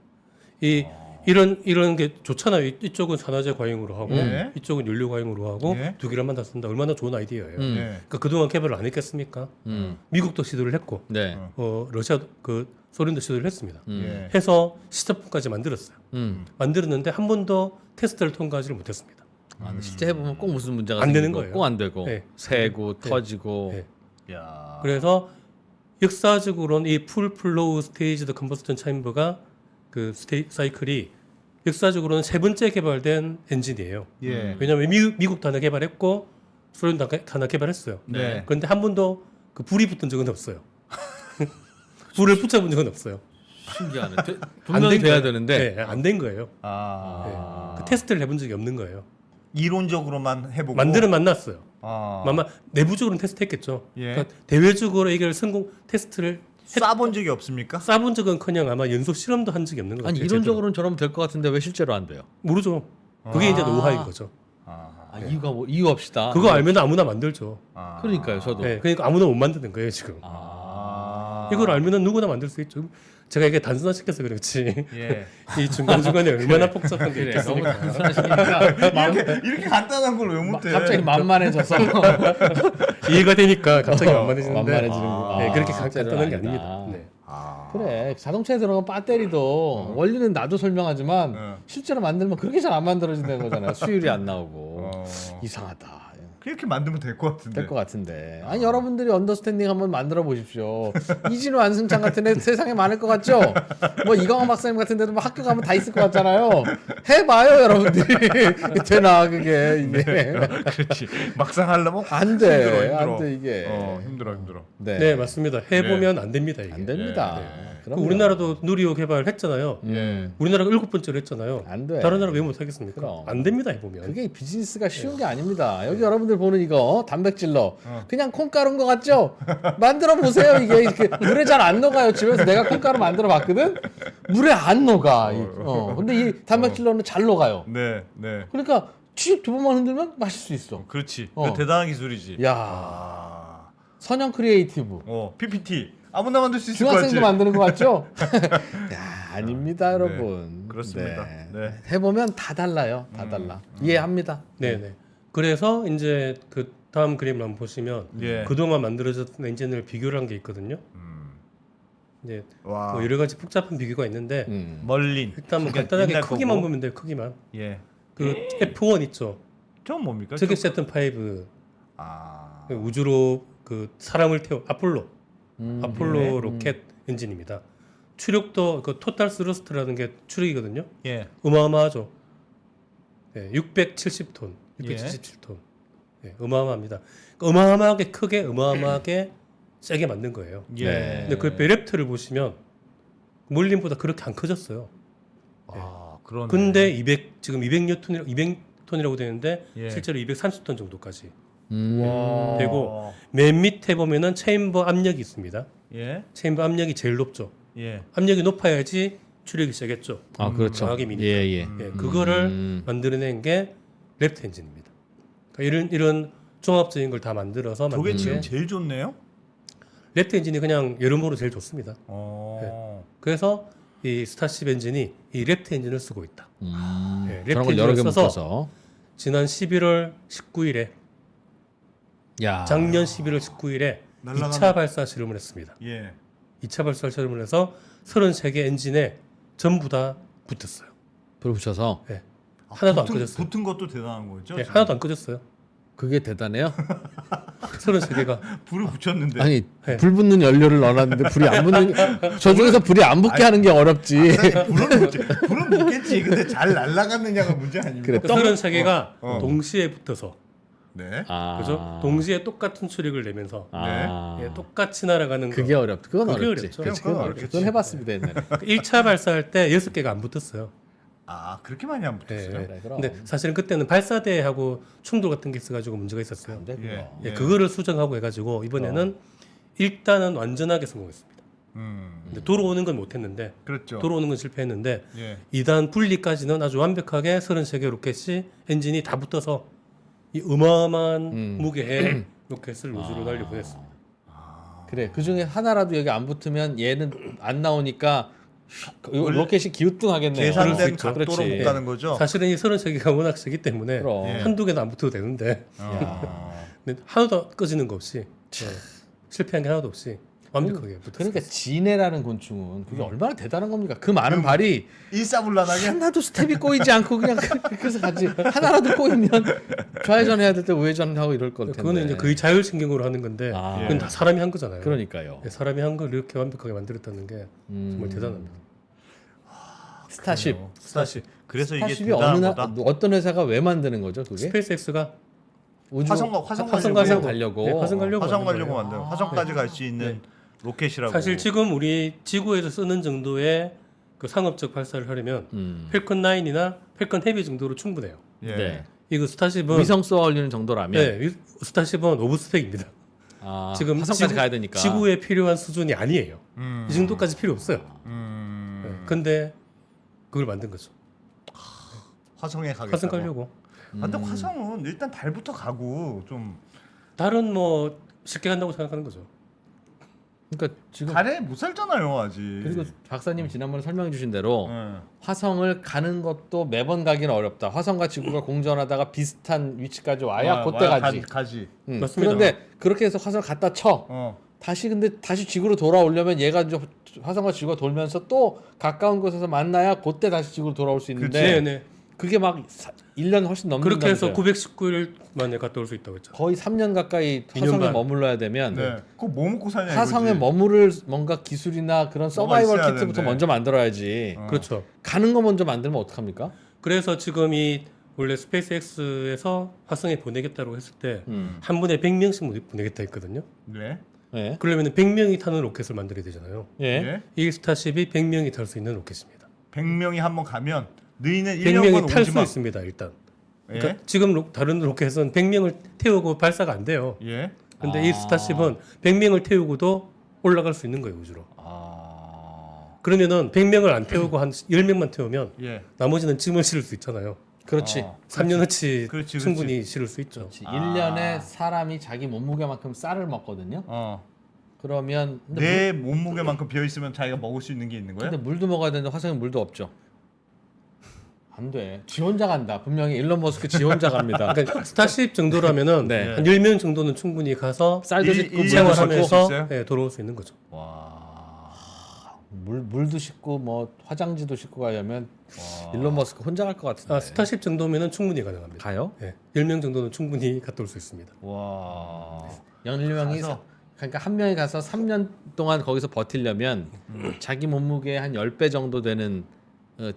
이런 게 좋잖아요. 이쪽은 산화제 과잉으로 하고 네. 이쪽은 연료 과잉으로 하고 네. 두 개를 만다 쓴다. 얼마나 좋은 아이디어예요. 음. 네. 그러니까 그동안 개발을 안 했겠습니까? 미국도 시도를 했고 네. 러시아 소련도 시도를 했습니다. 예. 해서 시제품까지 만들었어요. 음. 만들었는데 한 번도 테스트를 통과하지를 못했습니다. 실제 해보면 꼭 무슨 문제가 안 되는 생기고 거예요. 꼭 안 되고 네. 새고 터지고. 네. 야. 그래서 역사적으로는 이 풀 플로우 스테이지드 컨버스턴 chamber가 그 사이클이 역사적으로는 세 번째 개발된 엔진이에요. 예. 왜냐하면 미국도 하나 개발했고 소련도 하나 개발했어요. 네. 그런데 한 번도 그 불이 붙은 적은 없어요. 불을 붙여본 적은 없어요. 신기하네. 안 분명히 된 돼야 거예요. 되는데. 네, 안 된 거예요. 그 테스트를 해본 적이 없는 거예요. 이론적으로만 해보고. 만들은 만났어요. 아. 아마 내부적으로는 테스트했겠죠. 예. 그러니까 대외적으로 이걸 성공 테스트를 쏴본 적이 없습니까? 쏴본 적은커녕 아마 연속 실험도 한 적이 없는 것 아니 같아요. 이론적으로는 저러면 될 것 같은데 왜 실제로 안 돼요? 모르죠. 그게 이제 노하우인 거죠. 이유가 뭐 이유 없이다. 그거 알면 아무나 만들죠. 그러니까요, 저도. 네, 그러니까 아무나 못 만드는 거예요 지금. 이걸 알면은 누구나 만들 수 있죠. 제가 이게 단순화시켜서 그렇지. 예. 이 중간중간에 얼마나 복잡한 게 그래, 너무 있겠습니까. 단순하시니까 이렇게 간단한 걸 왜 못해? 갑자기 만만해져서 이해가 되니까 갑자기 만만해지는데. 만만해지는 거. 네, 그렇게 실제로는 간단한 게 아니다. 아닙니다. 네. 그래 자동차에 들어간 배터리도 원리는 나도 설명하지만 실제로 만들면 그렇게 잘 안 만들어진다는 거잖아요. 수율이 안 나오고 이상하다. 그렇게 만들면 될 것 같은데. 될 것 같은데. 아니 여러분들이 언더스탠딩 한번 만들어 보십시오. 이진우 안승찬 같은 애 세상에 많을 것 같죠? 뭐 이광호 박사님 같은 데도 뭐 학교 가면 다 있을 것 같잖아요. 해봐요 여러분들이. 되나 그게 이게. 그렇지. 막상 하려면 안 돼. 힘들어. 안 돼 이게. 힘들어. 네, 맞습니다. 해보면 안 됩니다 이게. 안 됩니다. 그 그럼요. 우리나라도 누리호 개발했잖아요. 예. 우리나라가 7번째로 했잖아요. 안 돼. 다른 나라 왜 못하겠습니까? 그럼. 안 됩니다 해보면. 그게 비즈니스가 쉬운 게 아닙니다. 여기 여러분들 보는 이거 단백질러 그냥 콩가루인 것 같죠? 만들어 보세요. 이게 이렇게 물에 잘 안 녹아요. 집에서 내가 콩가루 만들어 봤거든. 물에 안 녹아. 근데 이 단백질러는 잘 녹아요. 네. 그러니까 쥐 두 번만 흔들면 마실 수 있어. 그렇지. 어. 대단한 기술이지. 야 선형 크리에이티브. PPT. 아무나 만들 수 있을 것 같지. 중학생도 만드는 것 같죠? 야 아닙니다, 여러분. 그렇습니다. 네. 해보면 다 달라요. 다 달라. 이해합니다. 네네. 그래서 이제 그 다음 그림을 한번 보시면 예. 그동안 만들어졌던 엔진을 비교를 한 게 있거든요. 이제 와. 뭐 여러 가지 복잡한 비교가 있는데 멀린. 일단 뭐 그러니까 간단하게 옛날 크기만 거고. 보면 돼요. 크기만. 예. 그 F1 있죠. 저건 뭡니까? 저게 세턴 5 아. 그 우주로 그 사람을 태워 아폴로 네. 로켓 엔진입니다. 추력도 그 토탈 스러스트라는 게 추력이거든요. 예. 어마어마하죠. 네, 670톤, 677톤. 네, 어마어마합니다. 어마어마하게 크게 어마어마하게 세게 만든 거예요. 예. 네. 근데 그 베랩트를 보시면 몰린보다 그렇게 안 커졌어요. 그러네. 근데 지금 200톤이라고 되는데 예. 실제로 230톤 정도까지 와. 되고 맨 밑에 보면은 체인버 압력이 있습니다. 예. 체인버 압력이 제일 높죠. 예. 압력이 높아야지 추력이 세겠죠. 아 그렇죠. 정확히 미니까. 예. 그거를 만들어낸 게 랩트 엔진입니다. 그러니까 이런 종합적인 걸 다 만들어서 저게 만든 지금 게 제일 좋네요. 랩트 엔진이 그냥 여러모로 제일 좋습니다. 그래서 이 스타쉽 엔진이 이 랩트 엔진을 쓰고 있다. 네, 그런 걸 여러 개 써서 묶어서. 지난 11월 19일에 야. 작년 11월 19일에 날아가는- 2차 발사 실험을 했습니다. 예. 2차 발사 실험을 해서 33개 엔진에 전부 다 붙었어요. 불 붙여서 네. 하나도 안 꺼졌어요. 붙은 것도 대단한 거죠. 네, 지금? 하나도 안 꺼졌어요. 그게 대단해요? 33개가. 불을 붙였는데. 아니 네. 불 붙는 연료를 넣어놨는데 불이 안 붙는 저 중에서 불이 안 붙게 하는 게 어렵지. 불은 붙겠지. 근데 잘 날아갔느냐가 문제 아닙니까? 그래. 그 33개가 동시에 붙어서 네. 그죠? 동시에 똑같은 출력을 내면서 예, 똑같이 날아가는 그게 거. 어렵다. 그건 그게 어렵지. 어렵죠. 그렇지, 그건 그건 어렵지. 어렵겠지. 그건 해봤습니다 옛날에. 1차 발사할 때 6개가 안 붙었어요. 아 그렇게 많이 안 예, 붙었어요? 예. 그래, 그럼. 근데 사실은 그때는 발사대하고 충돌 같은 게 있어가지고 문제가 있었어요. 안 돼, 그거. 예. 예, 그거를 수정하고 해가지고 이번에는 일단은 완전하게 성공했습니다. 근데 돌아오는 건 못했는데 그렇죠. 돌아오는 건 실패했는데 예. 2단 분리까지는 아주 완벽하게 33개 로켓이 엔진이 다 붙어서 이 어마어마한 무게의 로켓을 우주로 날려보냈습니다. 그래 그 중에 하나라도 여기 안 붙으면 얘는 안 나오니까 로켓이 기우뚱하겠네요. 그럴 수 계산된 있죠. 각도로 그렇지. 못 가는 거죠. 사실은 이 33개가 워낙 세기 때문에 그럼. 예. 한두 개도 안 붙어도 되는데 근데 하나도 꺼지는 거 없이 예, 실패한 게 하나도 없이 완벽하게 붙었어요. 그러니까 진해라는 곤충은 그게 얼마나 대단한 겁니까? 그 많은 발이 일사불란하게 하나도 스텝이 꼬이지 않고 그냥 그래서 같이 하나라도 꼬이면 좌회전 해야 될 때 우회전 하고 이럴 걸 텐데. 그거는 이제 거의 자율신경으로 하는 건데 아. 그건 다 사람이 한 거잖아요. 그러니까요. 예, 사람이 한 걸 이렇게 완벽하게 만들었다는 게 정말 대단합니다. 스타쉽. 스타쉽. 그래서 이게 스타쉽이 어느 나 대단하다. 어떤 회사가 왜 만드는 거죠? 그게 스페이스X가 우주 화성 화성 가려고. 가려고. 네, 화성 가려고 화성 만든 가려고 거예요. 만든 화성까지 갈 수 있는 로켓이라고. 사실 지금 우리 지구에서 쓰는 정도의 그 상업적 발사를 하려면 펠컨 9이나 펠컨 헤비 정도로 충분해요. 예. 네. 이거 스타쉽은 위성 쏘아 올리는 정도라면 네, 스타쉽은 오브스펙입니다. 아, 지금 화성까지 가야 되니까. 지구에 필요한 수준이 아니에요. 이 정도까지 필요 없어요. 네, 근데 그걸 만든 거죠. 화성에 가겠다고. 화성 가려고. 근데 화성은 일단 달부터 가고 좀 달은 뭐 쉽게 간다고 생각하는 거죠. 그러니까 지금 달에 못 살잖아요 아직. 그리고 박사님이 지난번에 설명해 주신 대로 예. 화성을 가는 것도 매번 가기는 어렵다. 화성과 지구가 공전하다가 비슷한 위치까지 와야 그때 가지. 가지. 맞습니다. 그런데 그렇게 해서 화성을 갖다 쳐. 다시 근데 다시 지구로 돌아오려면 얘가 이제 화성과 지구가 돌면서 또 가까운 곳에서 만나야 그때 다시 지구로 돌아올 수 있는데 네, 네. 그게 막 1년 훨씬 넘는다. 그렇게 해서 919일 만에 갔다 올 수 있다고 했죠. 거의 3년 가까이 2년 화성에 반. 머물러야 되면 네. 그거 뭐 먹고 사냐 화성에 이거지. 머무를 뭔가 기술이나 그런 서바이벌 있어야 키트부터 되는데. 먼저 만들어야지. 그렇죠. 가는 거 먼저 만들면 어떡합니까? 그래서 지금 이 원래 스페이스X에서 화성에 보내겠다고 했을 때 음. 한 분에 100명씩 보내겠다 했거든요. 네. 예. 그러면 100명이 타는 로켓을 만들어야 되잖아요. 예. 예. 이 스타쉽이 100명이 탈 수 있는 로켓입니다. 100명이 한번 가면 너희는 100명이 1년간 탈 오지 수 마. 있습니다. 일단. 예. 그러니까 지금 다른 로켓은 100명을 태우고 발사가 안 돼요. 예. 근데 아. 이 스타쉽은 100명을 태우고도 올라갈 수 있는 거예요, 우주로. 그러면은 100명을 안 태우고 한 10명만 태우면 예. 나머지는 짐을 실을 수 있잖아요. 그렇지. 3년어치 그렇지, 충분히 실을 수 있죠. 1년에 사람이 자기 몸무게만큼 쌀을 먹거든요. 그러면 근데, 내 몸무게만큼 비어 있으면 자기가 먹을 수 있는 게 있는 거야? 근데 물도 먹어야 되는데 화성에 물도 없죠. 안 돼. 지 혼자 간다. 분명히 일론 머스크 지 혼자 갑니다. 그러니까 스타쉽 정도라면은 네. 한 10명 정도는 충분히 가서 쌀도 일- 씻고 일- 물도 일- 생활하면서 수 있어요? 네, 돌아올 수 있는 거죠. 와. 물도 씻고 뭐 화장지도 씻고 가려면 일론 머스크 혼자 갈 것 같은데. 스타쉽 정도면은 충분히 가능합니다. 가요? 네, 10명 정도는 충분히 갔다 올 수 있습니다. 와. 11명이 가서. 그러니까 한 명이 가서 3년 동안 거기서 버티려면 자기 몸무게 한 10배 정도 되는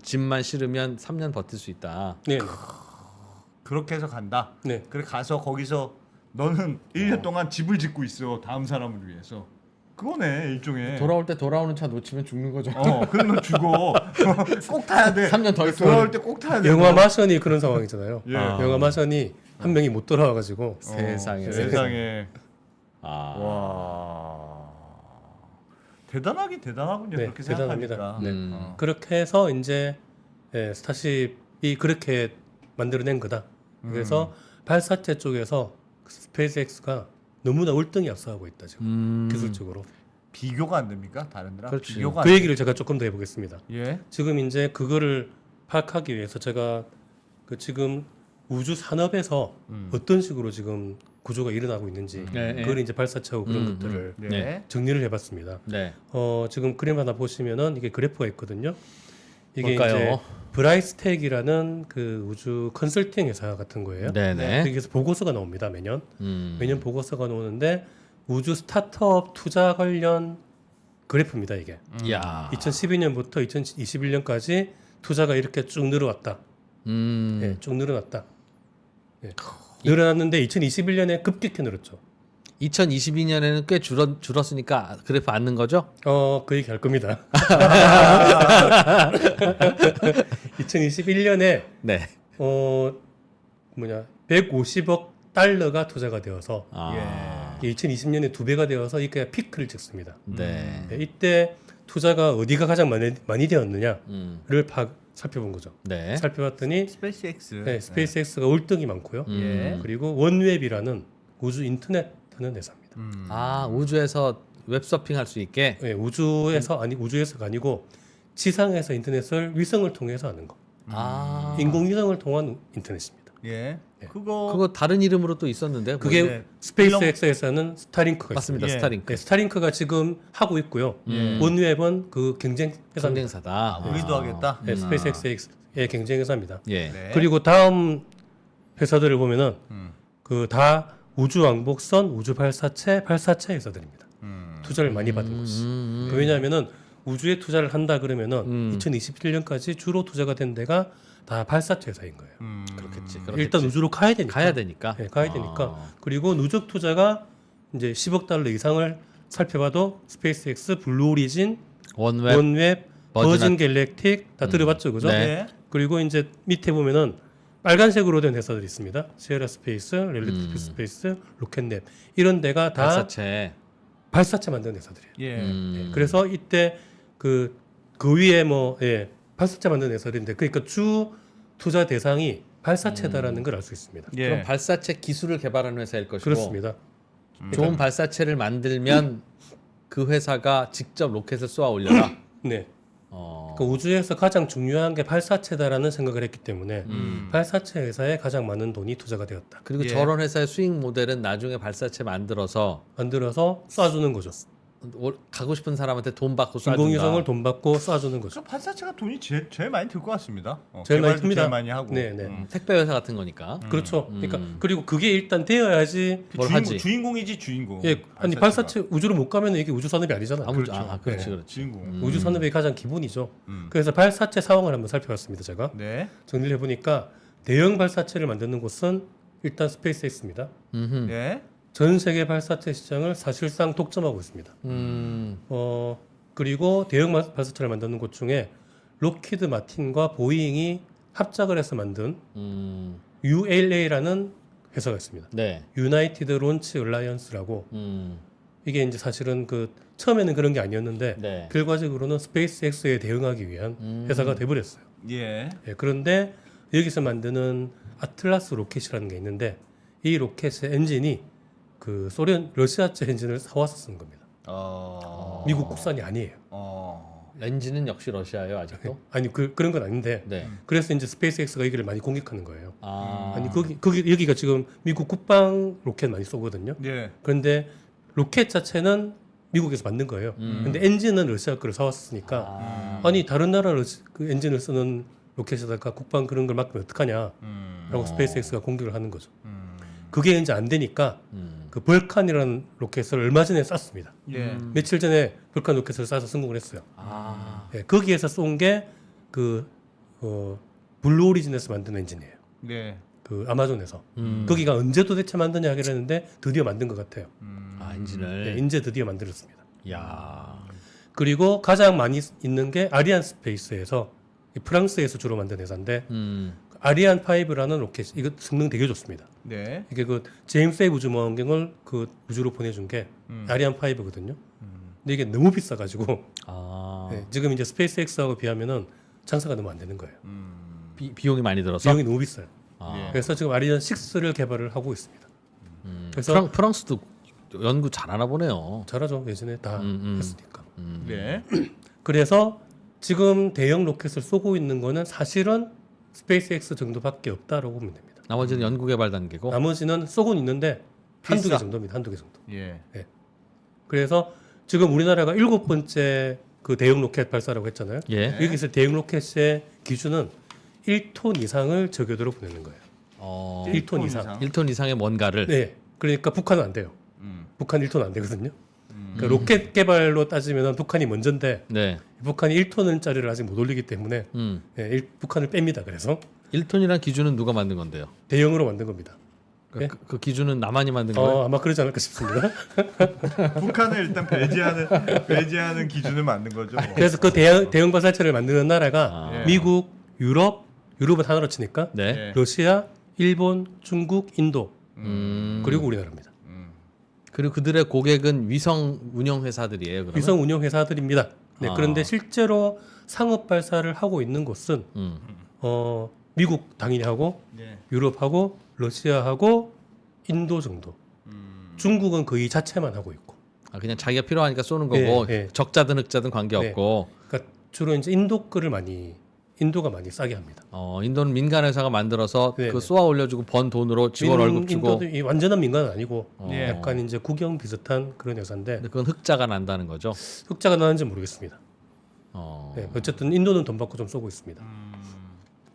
짐만 실으면 3년 버틸 수 있다. 네, 그렇게 해서 간다. 네. 그래 가서 거기서 너는 1년 동안 집을 짓고 있어. 다음 사람을 위해서. 그거네 일종의. 돌아올 때 돌아오는 차 놓치면 죽는 거죠. 그럼 너 죽어. 꼭 타야 돼. 3년 더 있어. 돌아올 때 꼭 타야 돼. 영화 너. 마션이 그런 상황이잖아요. 예. 영화 마션이 한 명이 못 돌아와가지고 세상에. 세상에. 아. 와. 대단하긴 대단하군요. 네, 그렇게 대단합니다. 생각하니까. 네. 그렇게 해서 이제 스타쉽이 그렇게 만들어낸 거다. 그래서 발사체 쪽에서 스페이스X가 너무나 월등히 앞서가고 있다 지금 기술적으로. 비교가 안 됩니까? 다른 데랑? 그렇지. 비교가 그 안 얘기를 제가 조금 더 해보겠습니다. 예. 지금 이제 그거를 파악하기 위해서 제가 그 지금 우주 산업에서 어떤 식으로 지금 구조가 일어나고 있는지 네, 그걸 이제 발사체하고 그런 것들을 네. 네. 정리를 해봤습니다. 네. 지금 그림 하나 보시면은 이게 그래프가 있거든요. 이게 뭘까요? 이제 브라이스텍이라는 그 우주 컨설팅 회사 같은 거예요. 네네. 여기서 보고서가 나옵니다 매년. 음. 매년 보고서가 나오는데 우주 스타트업 투자 관련 그래프입니다 이게. 야. 2012년부터 2021년까지 투자가 이렇게 쭉 늘어왔다. 예, 쭉 늘어났다. 예. 늘어났는데 2021년에 급격히 늘었죠. 2022년에는 꽤 줄었으니까 그래프 앉는 거죠? 그 얘기 할 겁니다. 2021년에 네. 150억 달러가 투자가 되어서 아. 2020년에 2배가 되어서 이게 피크를 찍습니다. 네. 네, 이때 투자가 어디가 가장 많이 되었느냐를 살펴본 거죠. 네. 살펴봤더니 스페이스X. 네, 스페이스X가 월등히 많고요. 예. 그리고 원웹이라는 우주 인터넷 하는 회사입니다. 아, 우주에서 웹서핑 할 수 있게. 네, 우주에서가 아니고 지상에서 인터넷을 위성을 통해서 하는 거. 아. 인공위성을 통한 인터넷입니다. 예. 네. 그거 다른 이름으로 또 있었는데요. 그게 네. 스페이스X에서는 스타링크가 맞습니다. 예. 스타링크. 네, 스타링크가 지금 하고 있고요. 원웹은 그 경쟁 회사입니다. 경쟁사다. 우리도 하겠다. 네, 스페이스X의 경쟁 회사입니다. 예. 네. 그리고 다음 회사들을 보면은 음. 그 다 우주왕복선, 우주발사체 회사들입니다. 음. 투자를 많이 받은 곳이. 왜냐하면은 우주에 투자를 한다 그러면은 2027년까지 주로 투자가 된 데가 다 발사체 회사인 거예요. 그렇겠지. 일단 우주로 가야 되니까. 가야 되니까. 네, 가야 되니까. 그리고 누적 투자가 이제 10억 달러 이상을 살펴봐도 스페이스X, 블루 오리진, 원웹. 원웹, 버진 갤렉틱 다 들어봤죠, 그죠? 네. 네. 그리고 이제 밑에 보면은 빨간색으로 된 회사들이 있습니다. 시에라 스페이스, 렐리티브 스페이스, 로켓넷 이런 데가 다 발사체 만드는 회사들이에요. 예. 네, 그래서 이때 그 위에 발사체 만드는 회사들인데 그러니까 주 투자 대상이 발사체다라는 걸 알 수 있습니다. 예. 그럼 발사체 기술을 개발하는 회사일 것이고 그렇습니다. 좋은 발사체를 만들면 그 회사가 직접 로켓을 쏘아 올려라. 네. 그 우주에서 가장 중요한 게 발사체다라는 생각을 했기 때문에 발사체 회사에 가장 많은 돈이 투자가 되었다. 그리고 예. 저런 회사의 수익 모델은 나중에 발사체 만들어서 만들어서 쏴주는 거죠. 가고 싶은 사람한테 돈 받고 쏴준다. 인공위성을 돈 받고 쏴주는 거죠. 그 발사체가 돈이 제일 많이 들 것 같습니다. 제일 많이 개발도 듭니다. 제일 많이 하고. 네, 네. 택배 회사 같은 거니까. 그렇죠. 그러니까 그리고 그게 일단 되어야지. 뭘 하지? 주인공이지 주인공. 예, 아니 발사체 우주로 못 가면 이게 우주 산업이 아니잖아요. 그렇지, 네. 그렇지. 주인공. 우주 산업의 가장 기본이죠. 그래서 발사체 상황을 한번 살펴봤습니다. 제가 네. 정리를 해보니까 대형 발사체를 만드는 곳은 일단 스페이스X입니다. 네. 전 세계 발사체 시장을 사실상 독점하고 있습니다. 그리고 대형 발사체를 만드는 곳 중에 록히드 마틴과 보잉이 합작을 해서 만든 ULA라는 회사가 있습니다. 네. 유나이티드 론치 얼라이언스라고 이게 이제 사실은 그 처음에는 그런 게 아니었는데 네. 결과적으로는 스페이스X에 대응하기 위한 회사가 돼버렸어요. 예. 예, 그런데 여기서 만드는 아틀라스 로켓이라는 게 있는데 이 로켓의 엔진이 그 러시아제 엔진을 사와서 쓴 겁니다. 미국 국산이 아니에요. 엔진은 역시 러시아예요 아직도. 아니 그런 건 아닌데 네. 그래서 이제 스페이스X가 여기를 많이 공격하는 거예요. 아. 거기 여기가 지금 미국 국방 로켓 많이 쏘거든요. 예. 그런데 로켓 자체는 미국에서 만든 거예요. 근데 엔진은 러시아 거를 사왔으니까 아니 다른 나라 그 엔진을 쓰는 로켓에다가 국방 그런 걸 맡기면 어떡하냐라고 스페이스X가 공격을 하는 거죠. 그게 이제 안 되니까 그 벌칸이라는 로켓을 얼마 전에 쐈습니다. 예. 며칠 전에 벌칸 로켓을 쏴서 성공을 했어요. 아. 예, 거기에서 쏜 게 그 블루 오리진에서 만든 엔진이에요. 네. 그 아마존에서 거기가 언제 도대체 만드냐 하기로 했는데 드디어 만든 것 같아요. 아 엔진을. 네, 이제 드디어 만들었습니다. 야. 그리고 가장 많이 있는 게 아리안 스페이스에서 프랑스에서 주로 만든 회사인데 아리안 5라는 로켓 이거 성능 되게 좋습니다. 네. 이게 그 제임스 웨이브 우주망원경을 그 우주로 보내준 게 아리안 5거든요. 근데 이게 너무 비싸가지고 아. 네, 지금 이제 스페이스X하고 비하면은 장사가 너무 안 되는 거예요. 비용이 많이 들어서. 비용이 너무 비싸요. 아. 그래서 지금 아리안 6를 개발을 하고 있습니다. 그래서 프랑스도 연구 잘하나 보네요. 잘하죠. 예전에 다 했으니까. 네. 그래서 지금 대형 로켓을 쏘고 있는 거는 사실은 스페이스X 정도밖에 없다라고 보면 됩니다. 나머지는 연구 개발 단계고. 나머지는 쏘고는 있는데 한두 개 필사. 정도입니다. 한두 개 정도. 예. 그래서 지금 우리나라가 7번째 그 대형 로켓 발사라고 했잖아요. 예. 여기서 대형 로켓의 기준은 1톤 이상을 저궤도로 보내는 거예요. 1톤 이상. 1톤 이상의 뭔가를. 네. 그러니까 북한은 안 돼요. 음. 북한 1톤 안 되거든요. 그러니까 로켓 개발로 따지면 북한이 먼저인데 네. 북한이 1톤짜리를 아직 못 올리기 때문에 북한을 뺍니다. 그래서 1톤이란 기준은 누가 만든 건데요? 대형으로 만든 겁니다. 그 기준은 남한이 만든 거예요? 아마 그러지 않을까 싶습니다. 북한을 일단 배제하는 기준을 만든 거죠. 그래서 그 대형 발사체를 만드는 나라가 예. 미국, 유럽은 하나로 치니까 네. 예. 러시아, 일본, 중국, 인도 그리고 우리나라입니다. 그리고 그들의 고객은 위성 운영 회사들이에요. 그러면? 위성 운영 회사들입니다. 네, 아. 그런데 실제로 상업 발사를 하고 있는 곳은 미국 당연히 하고 예. 유럽하고 러시아하고 인도 정도. 중국은 거의 자체만 하고 있고. 아, 그냥 자기가 필요하니까 쏘는 거고 네, 네. 적자든 흑자든 관계 없고. 그러니까 주로 이제 인도가 많이 싸게 합니다. 인도는 민간 회사가 만들어서 네, 그 네. 쏘아 올려주고 번 돈으로 직원 월급 주고. 인도도 이 완전한 민간은 아니고 예. 약간 이제 국영 비슷한 그런 회사인데 근데 그건 흑자가 난다는 거죠. 흑자가 나는지 모르겠습니다. 어. 네, 어쨌든 인도는 돈 받고 좀 쏘고 있습니다.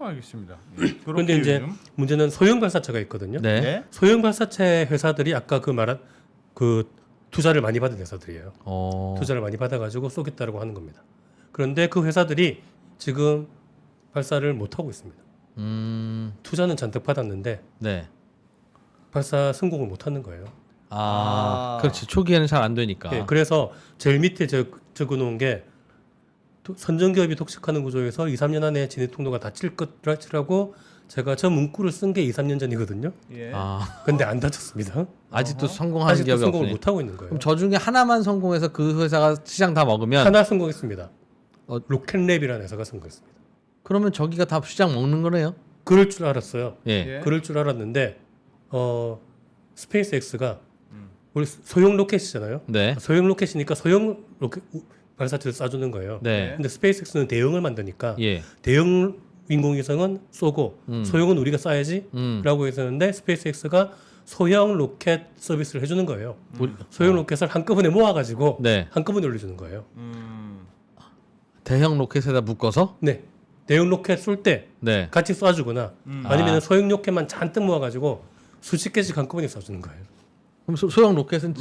알겠습니다. 그런데 이제 문제는 소형 발사체가 있거든요. 네. 네. 소형 발사체 회사들이 아까 그 말한 그 투자를 많이 받은 회사들이에요. 투자를 많이 받아가지고 쏘겠다라고 하는 겁니다. 그런데 그 회사들이 지금 발사를 못 하고 있습니다. 투자는 잔뜩 받았는데 네. 발사 성공을 못 하는 거예요. 그렇지. 초기에는 잘 안 되니까. 예, 그래서 제일 밑에 적어놓은 게 선정기업이 독식하는 구조에서 2, 3년 안에 진입 통로가 닫힐 것이라고 제가 저 문구를 쓴 게 2, 3년 전이거든요. 예. 근데 안 닫혔습니다. 아직도 성공하는 아직도 기업이 성공을 없으니. 못 하고 있는 거예요. 그럼 저 중에 하나만 성공해서 그 회사가 시장 다 먹으면 하나 성공했습니다. 로켓랩이라는 회사가 성공했습니다. 그러면 저기가 다 시장 먹는 거네요. 그럴 줄 알았어요. 예. 예. 그럴 줄 알았는데 스페이스X가 우리 소형 로켓이잖아요. 네. 소형 로켓이니까 소형 로켓 발사체를 쏴주는 거예요. 네. 근데 스페이스X는 대형을 만드니까 예. 대형 인공위성은 쏘고 소형은 우리가 쏴야지라고 했었는데 스페이스X가 소형 로켓 서비스를 해주는 거예요. 소형 로켓을 한꺼번에 모아가지고 네. 한꺼번에 올려주는 거예요. 대형 로켓에다 묶어서 네, 대형 로켓 쏠 때 네. 같이 쏴주거나 아니면 소형 로켓만 잔뜩 모아가지고 수십 개씩 한꺼번에 쏴주는 거예요. 그럼 소형 로켓은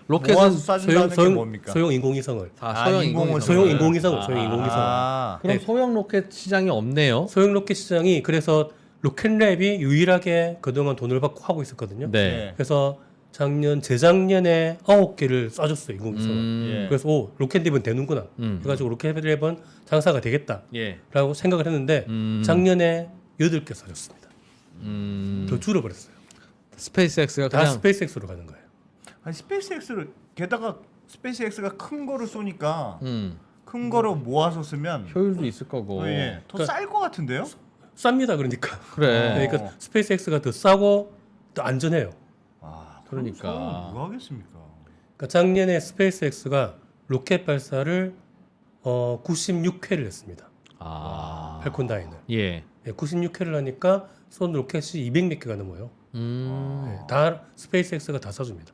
로켓은 모아서 쏴준다는 게 뭡니까? 소형 인공위성을 다 소형 인공위성. 소형 인공위성을 소형 인공위성. 그럼 네. 소형 로켓 시장이 없네요. 소형 로켓 시장이 그래서 로켓랩이 유일하게 그동안 돈을 받고 하고 있었거든요. 네. 그래서 재작년에 9개를 쏴줬어요 인공위성을. 예. 그래서 로켓랩은 되는구나 해가지고 로켓랩은 장사가 되겠다라고 예. 생각을 했는데 작년에 8개 쏴줬습니다. 더 줄어버렸어요. 스페이스X가 다 그냥 스페이스X로 가는 거예요. 아니 스페이스X를 게다가 스페이스X가 큰 거를 쏘니까 음, 큰 거로 모아서 쓰면 효율도 있을 거고. 예, 더 쌀 것 같은데요? 쌉니다 그러니까. 그래. 그러니까 스페이스X가 더 싸고 더 안전해요. 그러니까. 누가 하겠습니까? 그러니까 작년에 스페이스X가 로켓 발사를 96회를 했습니다. 팔콘 9을. 예. 96회를 하니까 쏜 로켓이 200몇 개가 넘어요. 네, 다 스페이스X가 다 쏴줍니다.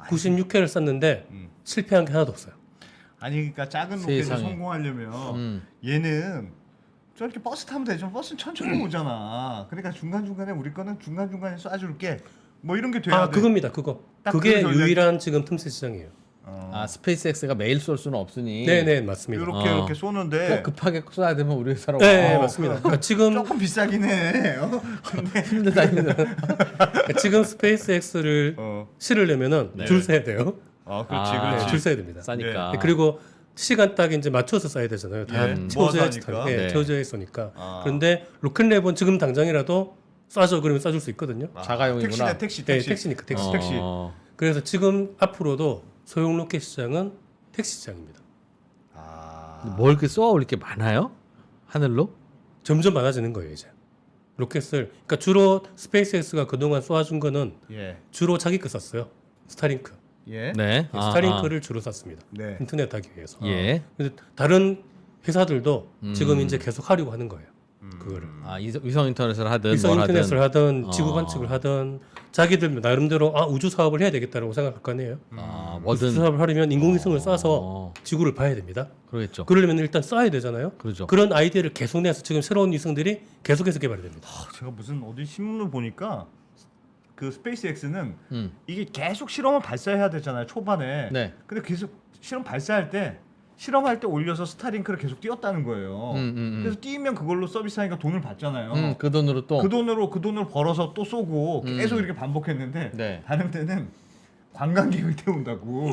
96회를 쐈는데 실패한 게 하나도 없어요. 아니 그러니까 작은 로켓을 세상에. 성공하려면 얘는 저렇게 버스 타면 되죠. 버스는 천천히 오잖아. 그러니까 중간중간에 우리 거는 중간중간에 쏴줄게. 뭐 이런 게 돼야 돼. 그겁니다. 그거. 딱 그게 그 전략- 유일한 지금 틈새 시장이에요. 스페이스X가 매일 쏠 수는 없으니. 네, 맞습니다. 이렇게 이렇게 쏘는데 꼭 급하게 쏴야 되면 우리 회사로 네, 와. 맞습니다. 그러니까 지금 조금 비싸긴 해. 근데 힘들다. 지금 스페이스X를 실으려면은 줄 서야 돼요. 그렇지, 아, 그렇지. 줄 서야 됩니다. 싸니까. 네, 그리고 시간 딱 이제 맞춰서 써야 되잖아요. 다 예, 채워져야 모아서 하니까. 네. 채워져야 있으니까. 그런데 로켓랩은 지금 당장이라도 쏴줘 그러면 쏴줄 수 있거든요. 자가용이구나. 택시. 네, 택시니까 택시. 택시. 그래서 지금 앞으로도 소형 로켓 시장은 택시 시장입니다. 뭘 이렇게 쏘아 올릴 게 많아요? 하늘로? 점점 많아지는 거예요 이제. 로켓을 그러니까 주로 스페이스X가 그동안 쏘아준 거는 예. 주로 자기 거 썼어요. 스타링크. 예. 네. 스타링크를 주로 쐈습니다. 네. 인터넷 하기 위해서. 예. 근데 다른 회사들도 지금 이제 계속 하려고 하는 거예요. 그거를. 위성 인터넷을 하든 위성 뭘 인터넷을 하든. 하든 지구 관측을 하든 자기들 나름대로 우주 사업을 해야 되겠다라고 생각할 거 아니에요. 뭐든 우주 사업을 하려면 인공위성을 쏴서 지구를 봐야 됩니다. 그러겠죠. 그러려면 일단 쏴야 되잖아요. 그렇죠. 그런 아이디어를 계속 내서 지금 새로운 위성들이 계속해서 개발이 됩니다. 제가 무슨 어디 신문을 보니까 그 스페이스X는 이게 계속 실험을 발사해야 되잖아요 초반에. 네. 근데 계속 실험 발사할 때 실험할 때 올려서 스타링크를 계속 띄웠다는 거예요. 그래서 띄면 그걸로 서비스하니까 돈을 받잖아요. 그 돈으로 또. 그 돈으로 벌어서 또 쏘고 계속 이렇게 반복했는데 네. 다른 때는 관광객을 태운다고.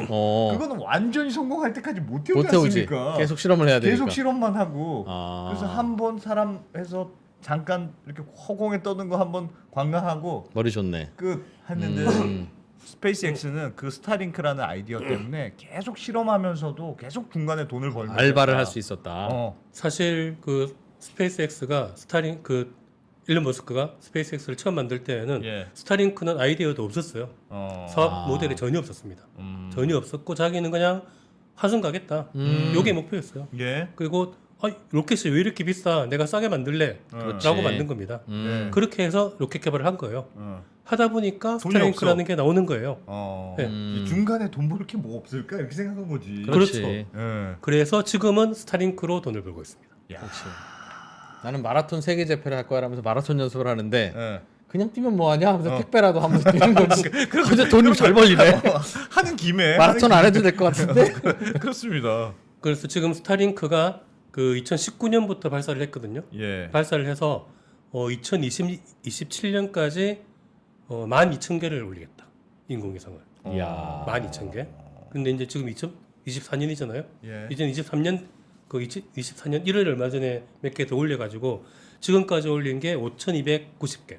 그거는 완전히 성공할 때까지 못 태우지 못 태우지. 않습니까? 계속 실험을 해야 되니까. 계속 실험만 하고. 아. 그래서 한 번 사람 해서 잠깐 이렇게 허공에 떠는 거 한 번 관광하고 머리 좋네. 끝 했는데 스페이스X는 그 스타링크라는 아이디어 때문에 계속 실험하면서도 계속 중간에 돈을 벌면서 알바를 할 수 있었다. 사실 그 스페이스X가 일론 머스크가 스페이스X를 처음 만들 때에는 예. 스타링크는 아이디어도 없었어요. 사업 모델이 전혀 없었습니다. 전혀 없었고 자기는 그냥 화성 가겠다. 요게 목표였어요. 예. 그리고 로켓이 왜 이렇게 비싸? 내가 싸게 만들래? 그렇지. 라고 만든 겁니다. 네. 그렇게 해서 로켓 개발을 한 거예요. 어. 하다 보니까 돈이 스타링크라는 없어. 게 나오는 거예요. 네. 이 중간에 돈 벌 게 뭐 없을까 이렇게 생각한 거지. 그렇지. 그렇죠. 예. 그래서 지금은 스타링크로 돈을 벌고 있습니다. 야. 나는 마라톤 세계 제패를 할 거라면서 마라톤 연습을 하는데 예. 그냥 뛰면 뭐하냐 하면서 택배라도 하면서 뛰는 거지. 근데 돈이 잘 벌리네. 하는 김에 마라톤 안 해도 될 것 같은데. 그렇습니다. 그래서 지금 스타링크가 그 2019년부터 발사를 했거든요. 예. 발사를 해서 2027년까지 12,000개를 올리겠다. 인공위성을. 이야. 12,000개. 근데 이제 지금 2024년이잖아요. 예. 이제 24년 1월에 얼마 전에 몇 개 더 올려가지고 지금까지 올린 게 5,290개.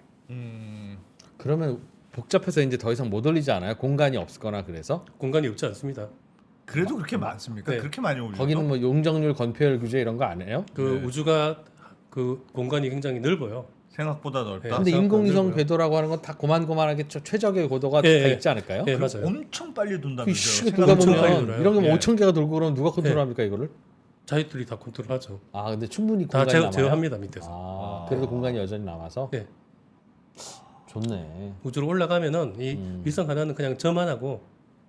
그러면 복잡해서 이제 더 이상 못 올리지 않아요? 공간이 없거나 그래서? 공간이 없지 않습니다. 그래도 그렇게 많습니까? 네. 그렇게 많이 올려? 거기는 뭐 용적률 건폐율 규제 이런 거 안 해요? 그 우주가 그 공간이 굉장히 넓어요. 생각보다 넓다. 네. 근데 생각보다 인공위성 넓어요. 궤도라고 하는 건 다 고만고만하게 최적의 고도가 예, 다 예. 있지 않을까요? 네, 그럼 맞아요. 엄청 빨리 그 돈다면서요? 씨, 생각- 누가 엄청 빨리 보면 돌아요. 이런 게 뭐 예. 5천 개가 돌고 그러면 누가 컨트롤합니까 이거를? 자기들이 다 컨트롤하죠. 아 근데 충분히 다 공간이 남아요. 제어합니다 밑에서. 아 그래도 공간이 여전히 남아서 네. 좋네. 우주로 올라가면은 이 위성 하나는 그냥 저만 하고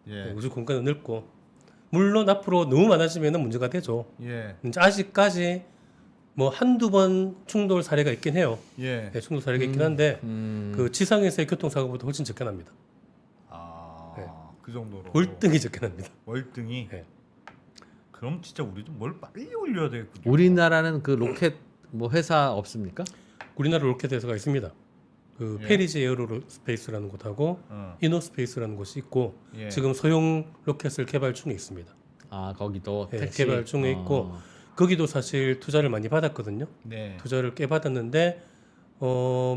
예. 우주 공간은 넓고 물론 앞으로 너무 많아지면은 문제가 되죠. 예. 이제 아직까지 뭐 한두 번 충돌 사례가 있긴 해요. 예. 네, 충돌 사례가 있긴 한데 음. 그 지상에서의 교통사고보다 훨씬 적게 납니다. 아, 네. 그 정도로. 월등히 적게 납니다. 월등히. 네. 그럼 진짜 우리도 뭘 빨리 올려야 되겠군요. 우리나라는 그 로켓 뭐 회사 없습니까? 우리나라 로켓 회사가 있습니다. 그 예. 페리지 에어로 스페이스라는 곳하고 이노스페이스라는 곳이 있고 예. 지금 소형 로켓을 개발 중에 있습니다. 아 거기도 네, 택시 개발 중에 있고 거기도 사실 투자를 많이 받았거든요. 네. 투자를 꽤 받았는데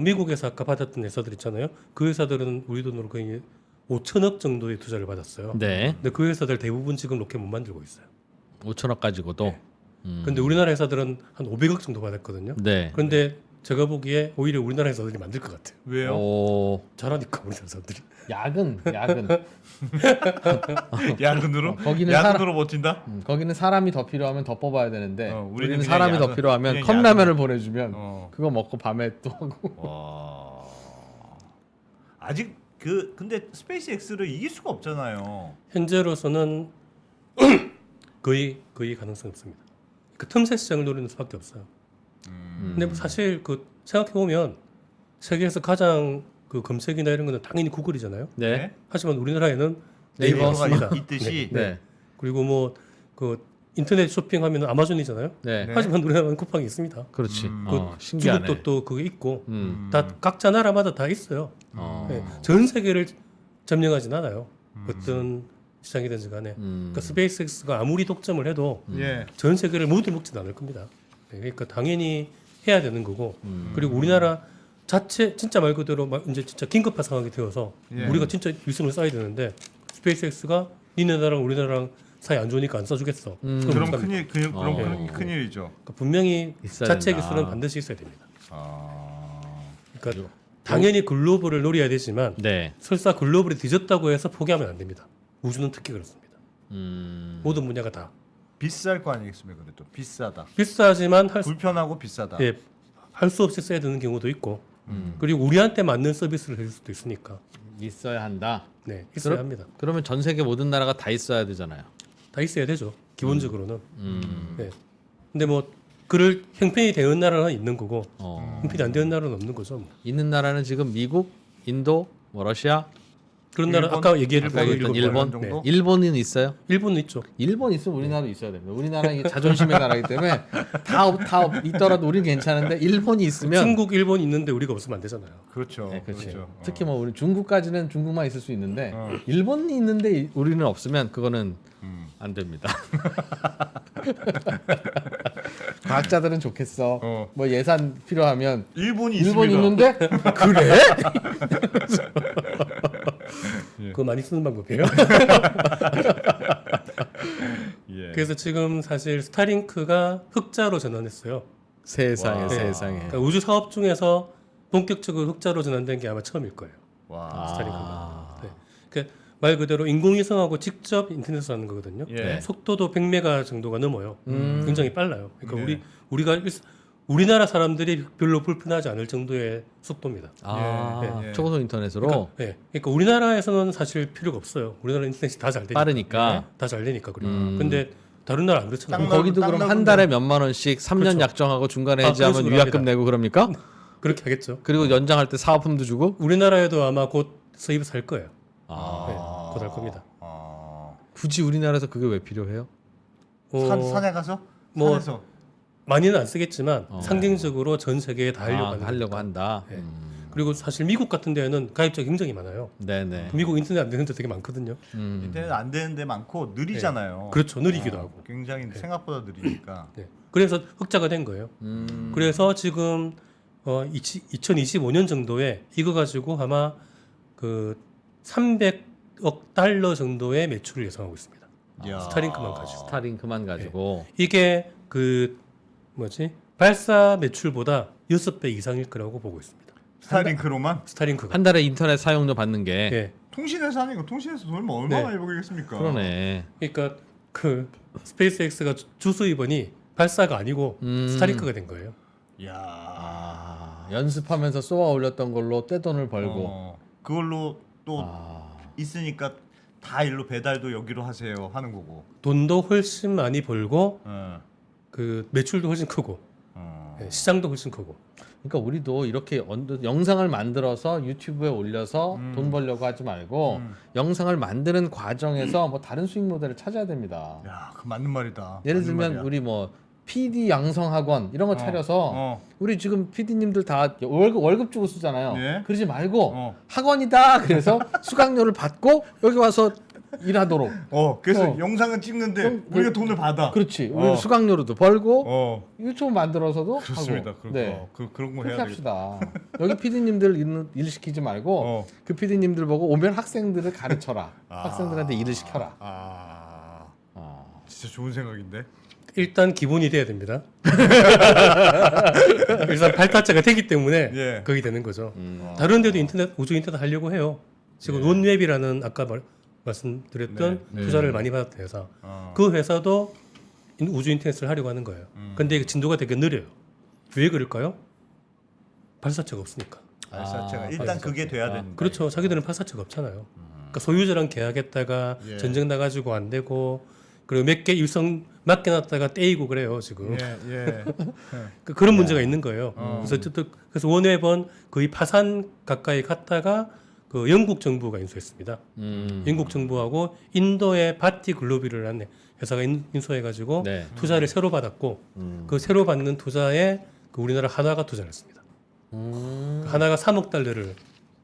미국에서 아까 받았던 회사들 있잖아요. 그 회사들은 우리 돈으로 거의 5천억 정도의 투자를 받았어요. 네 근데 그 회사들 대부분 지금 로켓 못 만들고 있어요. 5천억 가지고도 네. 근데 우리나라 회사들은 한 500억 정도 받았거든요. 네. 그런데 제가 보기에 오히려 우리나라 회사들이 만들 것 같아요. 왜요? 오 잘하니까 우리나라 회사들이. 야근 야근으로? 거기는 야근으로 버틴다? 거기는 사람이 더 필요하면 더 뽑아야 되는데 우리는 우리는 그냥 사람이 더 야근, 필요하면 그냥 컵라면을 보내주면 어. 그거 먹고 밤에 또 하고 와. 아직 근데 스페이스X를 이길 수가 없잖아요. 현재로서는 거의 가능성이 없습니다. 그 틈새 시장을 노리는 수밖에 없어요. 근데 뭐 사실 그 생각해 보면 세계에서 가장 그 검색이나 이런 거는 당연히 구글이잖아요. 네. 하지만 우리나라에는 네이버 네이버가 있습니다. 있듯이 네. 그리고 뭐 그 인터넷 쇼핑하면 아마존이잖아요. 네. 네. 하지만 우리나라는 쿠팡이 있습니다. 그렇지. 그 신기하네. 중국도 또 그게 있고 음. 다 각자 나라마다 다 있어요. 어. 네. 전 세계를 점령하진 않아요. 어떤 시장이든지 간에. 그러니까 스페이스X가 아무리 독점을 해도 예. 전 세계를 모두 먹지는 않을 겁니다. 네, 그러니까 당연히 해야 되는 거고 그리고 우리나라 자체 진짜 말 그대로 막 이제 진짜 긴급한 상황이 되어서 예. 우리가 진짜 위성을 쏴야 되는데 스페이스X가 니네 나라랑 우리나라랑 사이 안 좋으니까 안 쏴주겠어. 그럼 못합니다. 그럼 큰일이죠. 그러니까 분명히 있어야 자체 된다. 기술은 반드시 있어야 됩니다. 아. 그러니까 당연히 글로벌을 노려야 되지만 네. 설사 글로벌이 뒤졌다고 해서 포기하면 안 됩니다. 우주는 특히 그렇습니다. 모든 분야가 다 비쌀 거 아니겠습니까? 그래도 비싸다. 비싸지만 불편하고 비싸다. 할 수 없이 써야 되는 경우도 있고 그리고 우리한테 맞는 서비스를 해줄 수도 있으니까 있어야 한다. 네 있어야 합니다. 그러면 전 세계 모든 나라가 다 있어야 되잖아요. 다 있어야 되죠. 기본적으로는. 네. 근데 뭐 그럴 형편이 되는 나라는 있는 거고 형편이 안 되는 나라는 없는 거죠. 뭐. 있는 나라는 지금 미국, 인도, 뭐 러시아 그런 나라 일본? 아까 얘기했던 아까 얘기했던 일본? 정도? 네. 일본은 있어요? 일본은 있죠. 일본 있으면 우리나라도 있어야 됩니다. 우리나라 이게 자존심의 나라이기 때문에 다 있더라도 우리는 괜찮은데 일본이 있으면 중국, 일본 있는데 우리가 없으면 안 되잖아요. 그렇죠. 네, 그렇죠. 그렇죠. 특히 뭐 우리 중국까지는 중국만 있을 수 있는데 어. 일본이 있는데 우리는 없으면 그거는 음. 안 됩니다. 과학자들은 좋겠어. 어. 뭐 예산 필요하면 일본이 일본 있습니다. 있는데 그래? 그거 많이 쓰는 방법이에요. 예. 그래서 지금 사실 스타링크가 흑자로 전환했어요. 세상에 와. 세상에. 그러니까 우주 사업 중에서 본격적으로 흑자로 전환된 게 아마 처음일 거예요. 와. 스타링크가. 네. 그러니까 말 그대로 인공위성하고 직접 인터넷을 하는 거거든요. 예. 네. 속도도 100메가 정도가 넘어요. 굉장히 빨라요. 그러니까 네. 우리가 우리나라 사람들이 별로 불편하지 않을 정도의 속도입니다. 아, 예. 초고속 인터넷으로 그러니까 우리나라에서는 사실 필요가 없어요. 우리나라 인터넷이 다 잘 되니까. 빠르니까. 다 잘 되니까 그래요. 근데 다른 나라 안 그렇잖아요. 땅 거기도 넓은 그럼 한 넓은데. 달에 몇만 원씩 3년 그렇죠. 약정하고 중간에 아, 해지하면 그런 식으로 위약금 합니다. 내고 그럽니까? 그렇게 하겠죠. 그리고 연장할 때 사은품도 주고? 우리나라에도 아마 곧 서입을 할 거예요. 아, 곧 할 겁니다. 아. 굳이 우리나라에서 그게 왜 필요해요? 산에 가서? 뭐 산에서. 많이는 안 쓰겠지만 상징적으로 전 세계에 다 하려고 하는 하려고 거니까. 한다. 네. 그리고 사실 미국 같은 데는 가입자가 굉장히 많아요. 네네. 미국 인터넷 안 되는 데 되게 많거든요. 인터넷 안 되는데 많고 느리잖아요. 그렇죠. 느리기도 하고. 굉장히 생각보다 느리니까. 네. 그래서 흑자가 된 거예요. 그래서 지금 2025년 정도에 이거 가지고 아마 그 300억 달러 정도의 매출을 예상하고 있습니다. 이야. 스타링크만 가지고. 스타링크만 가지고. 이게 그 발사 매출보다 6배 이상일 거라고 보고 있습니다. 스타링크로만? 스타링크가. 한 달에 인터넷 사용료 받는 게. 예. 통신회사 아니고 통신회사 돈 얼마나 네. 많이 벌겠습니까? 그러네. 그러니까 그 스페이스X가 주수입원이 발사가 아니고 스타링크가 된 거예요. 이야. 아, 연습하면서 쏘아 올렸던 걸로 떼돈을 벌고. 그걸로 또 아, 있으니까 다 일로 배달도 여기로 하세요 하는 거고. 돈도 훨씬 많이 벌고 어. 그 매출도 훨씬 크고 어. 시장도 훨씬 크고. 그러니까 우리도 이렇게 영상을 만들어서 유튜브에 올려서 돈 벌려고 하지 말고 영상을 만드는 과정에서 뭐 다른 수익 모델을 찾아야 됩니다. 야, 그 맞는 말이다. 예를 맞는 들면 말이야. 우리 뭐 PD 양성 학원 이런 거 차려서 어. 우리 지금 PD님들 다 월급 주고 쓰잖아요. 예. 그러지 말고 어. 학원이다. 그래서 수강료를 받고 여기 와서 일하도록. 그래서 어. 영상은 찍는데 그럼 우리가 돈을 받아. 그렇지. 우리 수강료로도 벌고 유튜브 만들어서도 그렇습니다. 하고. 네. 그런 거 그렇게 해야 되겠다. 합시다. 여기 PD님들 일 시키지 말고 어. 그 PD님들 보고 오면 학생들을 가르쳐라. 아. 학생들한테 일을 시켜라. 아, 아. 진짜 좋은 생각인데. 일단 기본이 돼야 됩니다. 일단 발달자가 되기 때문에 예. 거기 되는 거죠. 다른 데도 우주 인터넷 하려고 해요. 지금 원웹이라는 아까 말씀드렸던 네. 투자를 많이 받았던 회사. 어. 그 회사도 우주 인터넷을 하려고 하는 거예요. 근데 이게 진도가 되게 느려요. 왜 그럴까요? 발사체가 없으니까. 발사체가 일단 발사체. 그게 돼야 된다. 그렇죠. 자기들은 발사체가 없잖아요. 그러니까 소유주랑 계약했다가 예. 전쟁 나가지고 안 되고 그리고 몇 개 일성 맡겨놨다가 떼이고 그래요 지금. 예. 그런 문제가 있는 거예요. 어. 그래서 어쨌든 그래서 원웹은 거의 파산 가까이 갔다가 그 영국 정부가 인수했습니다. 영국 정부하고 인도의 바티 글로비라는 회사가 인수해가지고 네. 투자를 새로 받았고 그 새로 받는 투자에 그 우리나라 하나가 투자를 했습니다. 그 하나가 3억 달러를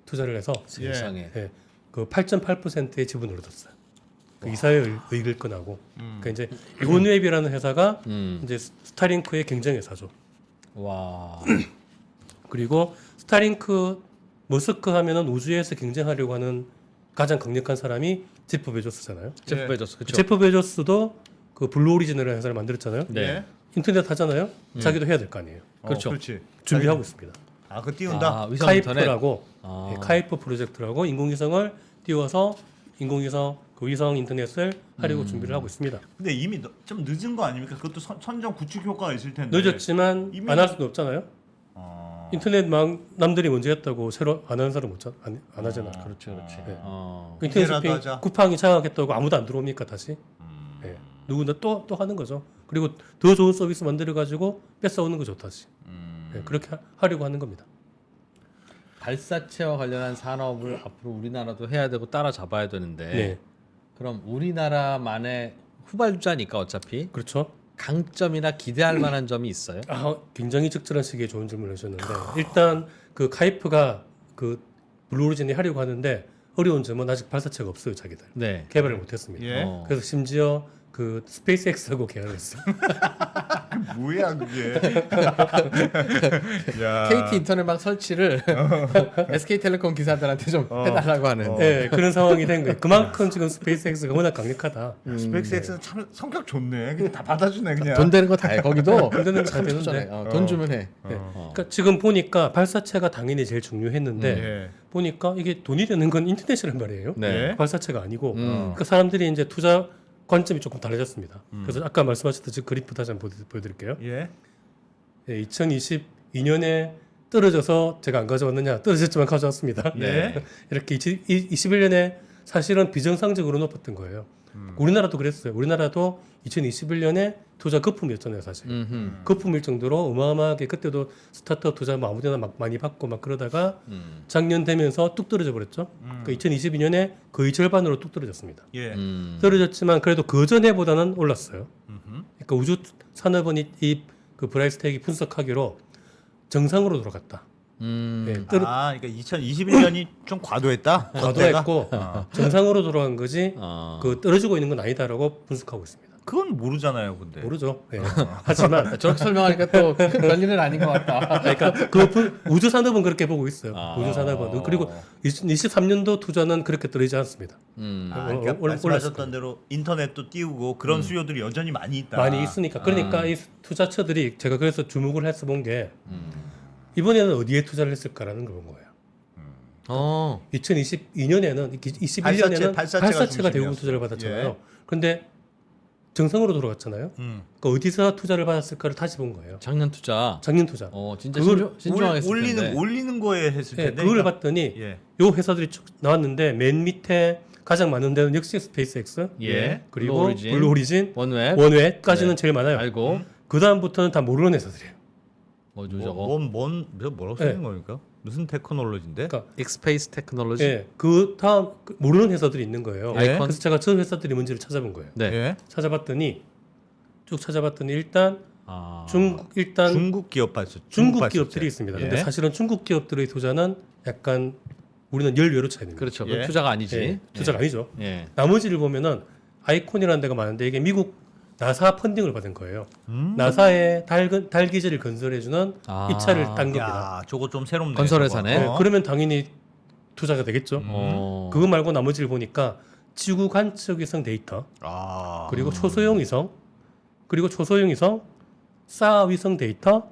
투자를 해서 세상에. 예, 그 8.8%의 지분을 얻었어요. 그 이사회 의익을 끊하고. 그러니까 이제 원웹이라는 회사가 이제 스타링크의 경쟁 회사죠. 와. 그리고 스타링크 머스크 하면은 우주에서 경쟁하려고 하는 가장 강력한 사람이 제프 베조스잖아요. 제프 베조스. 그렇죠. 제프 베조스도 그 블루 오리진이라는 회사를 만들었잖아요. 네. 인터넷 하잖아요. 자기도 해야 될 거 아니에요. 그렇죠. 그렇지. 준비하고 있습니다. 그 띄운다. 위성 인터넷. 카이프라고 아. 예, 카이프 프로젝트라고 인공위성을 띄워서 인공위성 그 위성 인터넷을 하려고 준비를 하고 있습니다. 근데 이미 좀 늦은 거 아닙니까? 그것도 선정 구축 효과가 있을 텐데. 늦었지만 이미- 안 할 수는 없잖아요. 어. 인터넷 남들이 먼저 했다고 새로 안 하는 사람 안 하잖아. 그렇죠, 그렇지. 네. 이제라도 인터넷 쇼핑 하자. 쿠팡이 장악했다고 아무도 안 들어옵니까 다시? 예. 누구나 또 하는 거죠. 그리고 더 좋은 서비스 만들어 가지고 뺏어오는 거죠 다시. 예, 그렇게 하려고 하는 겁니다. 발사체와 관련한 산업을 앞으로 우리나라도 해야 되고 따라잡아야 되는데 네. 그럼 우리나라만의 후발주자니까 어차피 그렇죠. 강점이나 기대할 만한 점이 있어요? 굉장히 적절한 시기에 좋은 질문을 하셨는데 일단 그 카이프가 그 블루오리진이 하려고 하는데 어려운 점은 아직 발사체가 없어요, 자기들. 네. 개발을 못했습니다. 예. 그래서 심지어 그 스페이스X하고 계약을 했어요. 뭐야 그게? 야. KT 인터넷망 설치를 SK텔레콤 기사들한테 좀 해달라고 하는. 네, 그런 상황이 된 거예요. 그만큼 지금 스페이스X가 워낙 강력하다. 스펙스X는 참 성격 좋네. 그냥 다 받아주네 그냥. 돈 되는 거 다 해. 거기도 돈 되는 거다 참 추천해. 되는데. 돈 주면 해. 네. 그러니까 지금 보니까 발사체가 당연히 제일 중요했는데 예. 보니까 이게 돈이 되는 건 인터넷이란 말이에요. 네. 발사체가 아니고 음. 그 사람들이 이제 투자 관점이 조금 달라졌습니다. 그래서 아까 말씀하셨듯이 그래프 다시 한번 보여드릴게요. 예. 2022년에 떨어져서 제가 안 가져왔느냐 떨어졌지만 가져왔습니다. 네. 이렇게 21년에 사실은 비정상적으로 높았던 거예요. 우리나라도 그랬어요. 우리나라도 2021년에 투자 거품이었잖아요, 사실. 음흠. 거품일 정도로 어마어마하게 그때도 스타트업 투자 뭐 아무데나 막 많이 받고 막 그러다가 작년 되면서 뚝 떨어져 버렸죠. 그러니까 2022년에 거의 절반으로 뚝 떨어졌습니다. 예. 떨어졌지만 그래도 그 전에보다는 올랐어요. 그러니까 우주 산업은 그 브라이스텍이 분석하기로 정상으로 돌아갔다. 네, 아, 그러니까 2021년이 좀 과도했다. 과도했고 정상으로 돌아간 거지 어. 그 떨어지고 있는 건 아니다라고 분석하고 있습니다. 그건 모르잖아요, 근데. 모르죠. 네. 하지만 저렇게 설명하니까 또 큰 별일은 아닌 것 같다. 그러니까 그 우주 산업은 그렇게 보고 있어요. 아. 우주 산업은 그리고 23년도 투자는 그렇게 떨어지지 않습니다. 아, 그러니까 말씀하셨던 대로 인터넷도 띄우고 그런 수요들이 여전히 많이 있다. 많이 있으니까 그러니까 이 투자처들이 제가 그래서 주목을 해서 본 게 이번에는 어디에 투자를 했을까라는 걸 본 거예요. 어. 2022년에는 21년에는 발사체가 발사체가 대부분 중심이었어요. 투자를 받았잖아요. 예. 그런데 정상으로 돌아갔잖아요. 그러니까 어디서 투자를 받았을까를 다시 본 거예요. 작년 투자. 작년 투자. 진짜 그걸 신중하게 했을 텐데. 올리는 거에 했을 예, 텐데. 그걸 그러니까- 봤더니 예. 요 회사들이 쭉 나왔는데 맨 밑에 가장 많은 데는 역시 스페이스X 예. 그리고 블루오리진, 원웹. 원웨까지는 네. 제일 많아요. 알고. 그 다음부터는 다 모르는 회사들이에요. 뭐죠 저거? 뭐라고 쓰는 겁니까? 무슨 테크놀로지인데? 그러니까 익스페이스 테크놀로지. 예, 그 다음 모르는 회사들이 있는 거예요. 예. 아이콘? 그래서 제가 저 회사들이 뭔지를 찾아본 거예요. 네. 예. 쭉 찾아봤더니 일단 아. 중국 기업 발사. 중국 기업들이 있습니다. 예. 근데 사실은 중국 기업들의 투자는 약간 우리는 열외로 쳐야 됩니다. 그렇죠. 예. 그건 투자가 아니지. 예, 투자가 아니죠. 예. 나머지를 보면은 아이콘이라는 데가 많은데 이게 미국 나사 펀딩을 받은 거예요. 나사의 달 기지를 건설해주는 아. 입찰을 딴 겁니다. 야, 저거 좀 새롭네. 건설회사네. 저거. 네, 그러면 당연히 투자가 되겠죠. 그거 말고 나머지를 보니까 지구 관측 위성 데이터 아. 그리고 초소형 위성 그리고 초소형 위성 사 위성 데이터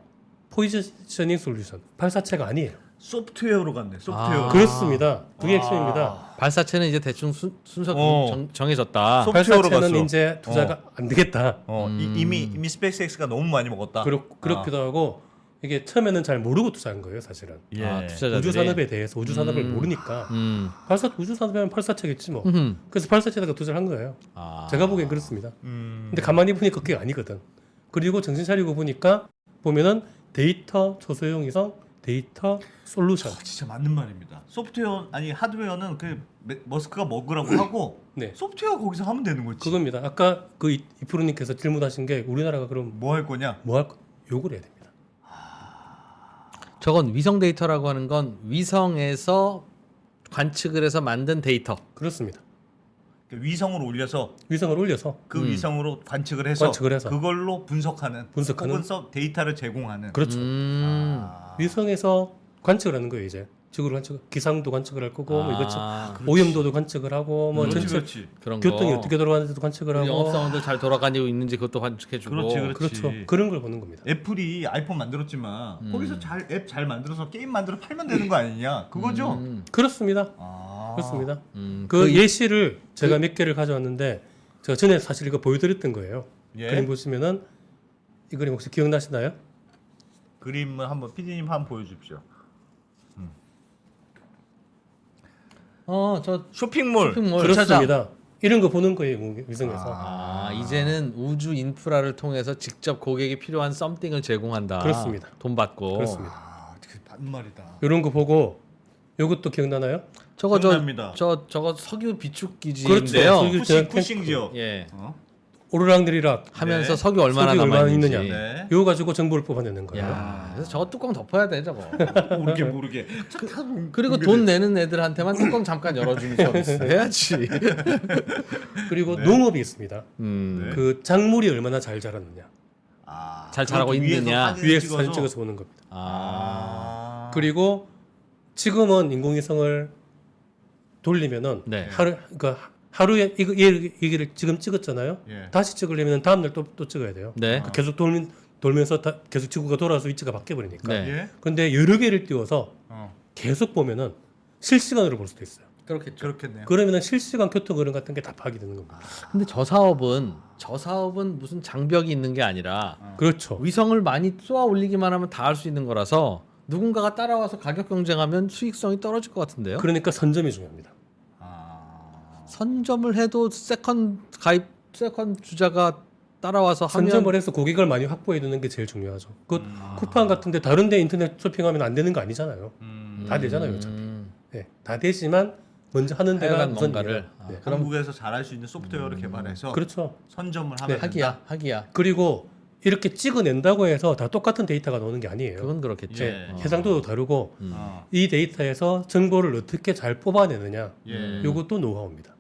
포지셔닝 솔루션 발사체가 아니에요. 소프트웨어로 갔네. 소프트웨어. 그렇습니다. 그게 핵심입니다. 발사체는 이제 대충 순서 정해졌다. 소프트웨어로 발사체는 갔어. 이제 투자가 안 되겠다. 이미 스페이스X가 너무 많이 먹었다. 그렇기도 하고 이게 처음에는 잘 모르고 투자한 거예요, 사실은. 예. 아, 투자자들이. 우주 산업에 대해서 우주 산업을 모르니까 우주 산업이면 발사체겠지 뭐. 그래서 발사체에다가 투자를 한 거예요. 아. 제가 보기엔 그렇습니다. 근데 가만히 보니까 그게 아니거든. 그리고 정신 차리고 보니까 보면은 데이터 초소형 위성 데이터 솔루션. 진짜 맞는 말입니다. 소프트웨어 아니 하드웨어는 그 머스크가 먹으라고 하고 네. 소프트웨어 거기서 하면 되는 거지. 그겁니다. 아까 그 이프로님께서 질문하신 게 우리나라가 그럼 뭐 할 거냐? 뭐 할 거? 욕을 해야 됩니다. 저건 위성 데이터라고 하는 건 위성에서 관측을 해서 만든 데이터. 그렇습니다. 그러니까 위성을 올려서 위성을 올려서 그 위성으로 관측을 해서 그걸로 분석하는 혹은 데이터를 제공하는. 그렇죠. 위성에서 관측을 하는 거예요 이제. 지구를 관측, 기상도 관측을 할 거고 뭐 이것저것 오염도도 관측을 하고 뭐 전체 그런 교통이 거. 어떻게 돌아가는지도 관측을 하고 영업사원들 잘 돌아가고 있는지 그것도 관측해주고. 그렇죠. 그런 걸 보는 겁니다. 애플이 아이폰 만들었지만 거기서 앱 잘 만들어서 게임 만들어 팔면 되는 거 아니냐? 그거죠. 그렇습니다. 아. 그렇습니다. 그 예시를 제가 몇 개를 가져왔는데 제가 전에 사실 이거 보여드렸던 거예요. 예. 그림 보시면은 이 그림 혹시 기억나시나요? 그림을 한번 PD님 한번 보여주십시오. 저 쇼핑몰. 그렇습니다. 이런 거 보는 거예요 위성에서. 이제는 우주 인프라를 통해서 직접 고객이 필요한 썸띵을 제공한다. 그렇습니다. 돈 받고. 그렇습니다. 맞는 말이다. 이런 거 보고 요것도 기억나나요? 저거 기억납니다. 저거 석유 비축 그렇죠. 기지인데요. 석유 푸싱 지역. 예. 오르락 내리락 하면서 네. 석유 얼마나 석유 얼마나 남아 있는지. 있느냐. 네. 요거 가지고 정보를 뽑아내는 거예요. 야, 그래서 저거 뚜껑 덮어야 돼 저거. 모르게. 그리고 돈 내는 애들한테만 뚜껑 잠깐 열어주는 서비스 해야지. 그리고 농업이 있습니다. 음. 네. 그 작물이 얼마나 잘 자랐느냐. 잘 자라고 그것도 위에서 있느냐. 사진을 위에서 사진 찍어서 보는 겁니다. 아. 그리고 지금은 인공위성을 돌리면은 네. 하루에 이거 얘기를 지금 찍었잖아요. 예. 다시 찍으려면 다음 날 또 찍어야 돼요. 네. 그 계속 돌면서 계속 지구가 돌아서 위치가 바뀌어 버리니까. 네. 예. 그런데 여러 개를 띄워서 어. 계속 보면은 실시간으로 볼 수도 있어요. 그렇겠죠. 그렇겠네요. 그러면은 실시간 교통 흐름 같은 게 다 파악이 되는 겁니다. 근데 저 사업은 무슨 장벽이 있는 게 아니라 그렇죠. 위성을 많이 쏘아 올리기만 하면 다 할 수 있는 거라서 누군가가 따라와서 가격 경쟁하면 수익성이 떨어질 것 같은데요. 그러니까 선점이 중요합니다. 선점을 해도 세컨 주자가 따라와서 하면 선점을 해서 고객을 많이 확보해 두는 게 제일 중요하죠. 그 쿠팡 같은데 다른데 인터넷 쇼핑하면 안 되는 거 아니잖아요. 다 되잖아요, 어차피. 네, 다 되지만 먼저 하는 데가 하여간 우선이에요. 뭔가를. 네. 그럼 한국에서 잘할 수 있는 소프트웨어를 개발해서 그렇죠. 선점을 하면 하기야. 그리고 이렇게 찍어낸다고 해서 다 똑같은 데이터가 나오는 게 아니에요. 그건 그렇겠죠. 예. 해상도도 다르고 어. 이 데이터에서 정보를 어떻게 잘 뽑아내느냐 예. 요것도 노하우입니다.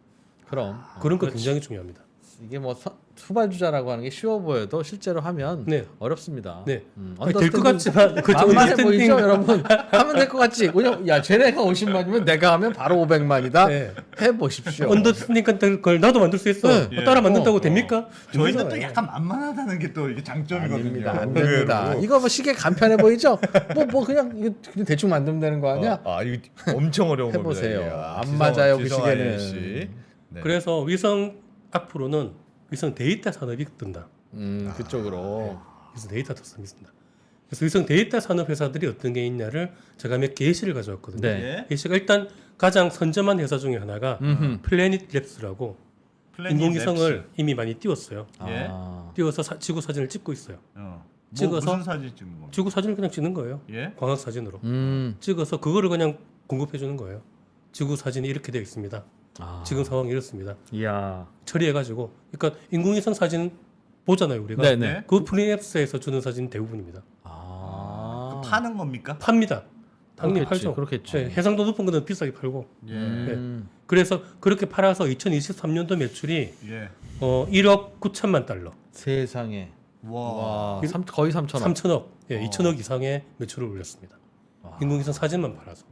그럼 그런 거 굉장히 중요합니다. 이게 뭐 후발주자라고 하는 게 쉬워 보여도 실제로 하면 네. 어렵습니다. 네. 될 것 언더스탠딩 같지만 그렇죠. 만만해 언더스탠딩. 보이죠, 여러분? 하면 될 것 같지. 그냥 야, 쟤네가 50만이면 내가 하면 바로 500만이다. 네. 해 보십시오. 언더스탠딩 같은 걸 나도 만들 수 있어. 네. 뭐 따라 만든다고 됩니까? 저희는 또 되잖아요. 약간 만만하다는 게 또 이게 장점이거든요. 안 됩니다. 이거 뭐 시계 간편해 보이죠? 뭐 그냥 이거 그냥 대충 만들면 되는 거 아니야? 이거 엄청 어려운 해보세요. 겁니다. 안 맞아요, 그 지성 시계는. INC. 네. 그래서 위성 앞으로는 위성 데이터 산업이 뜬다. 그쪽으로. 위성 데이터 산업이 뜬다. 그래서 위성 데이터 산업 회사들이 어떤 게 있냐를 제가 몇 개 예시를 가져왔거든요. 네. 예. 예시가 일단 가장 선점한 회사 중에 하나가 음흠. 플래닛 랩스라고 플래닛 인공위성을 랩스. 이미 많이 띄웠어요. 예. 아. 띄워서 지구 사진을 찍고 있어요. 찍어서 무슨 사진 찍는 겁니까? 지구 사진을 그냥 찍는 거예요. 예. 광학 사진으로 음. 찍어서 그거를 그냥 공급해 주는 거예요. 지구 사진이 이렇게 되어 있습니다. 아. 지금 상황이 이렇습니다. 이야. 처리해가지고, 그러니까 인공위성 사진 보잖아요 우리가. 네네. 네. 그 플래닛에서 주는 사진 대부분입니다. 아. 그 파는 겁니까? 팝니다. 당연히 그렇겠지, 팔죠. 그렇겠지. 네, 해상도 높은 거는 비싸게 팔고. 예. 그래서 그렇게 팔아서 2023년도 매출이 예. 1억 9천만 달러, 세상에. 와. 와. 거의 3천원. 3천억, 2천억 이상의 매출을 올렸습니다. 인공위성 사진만 팔아서.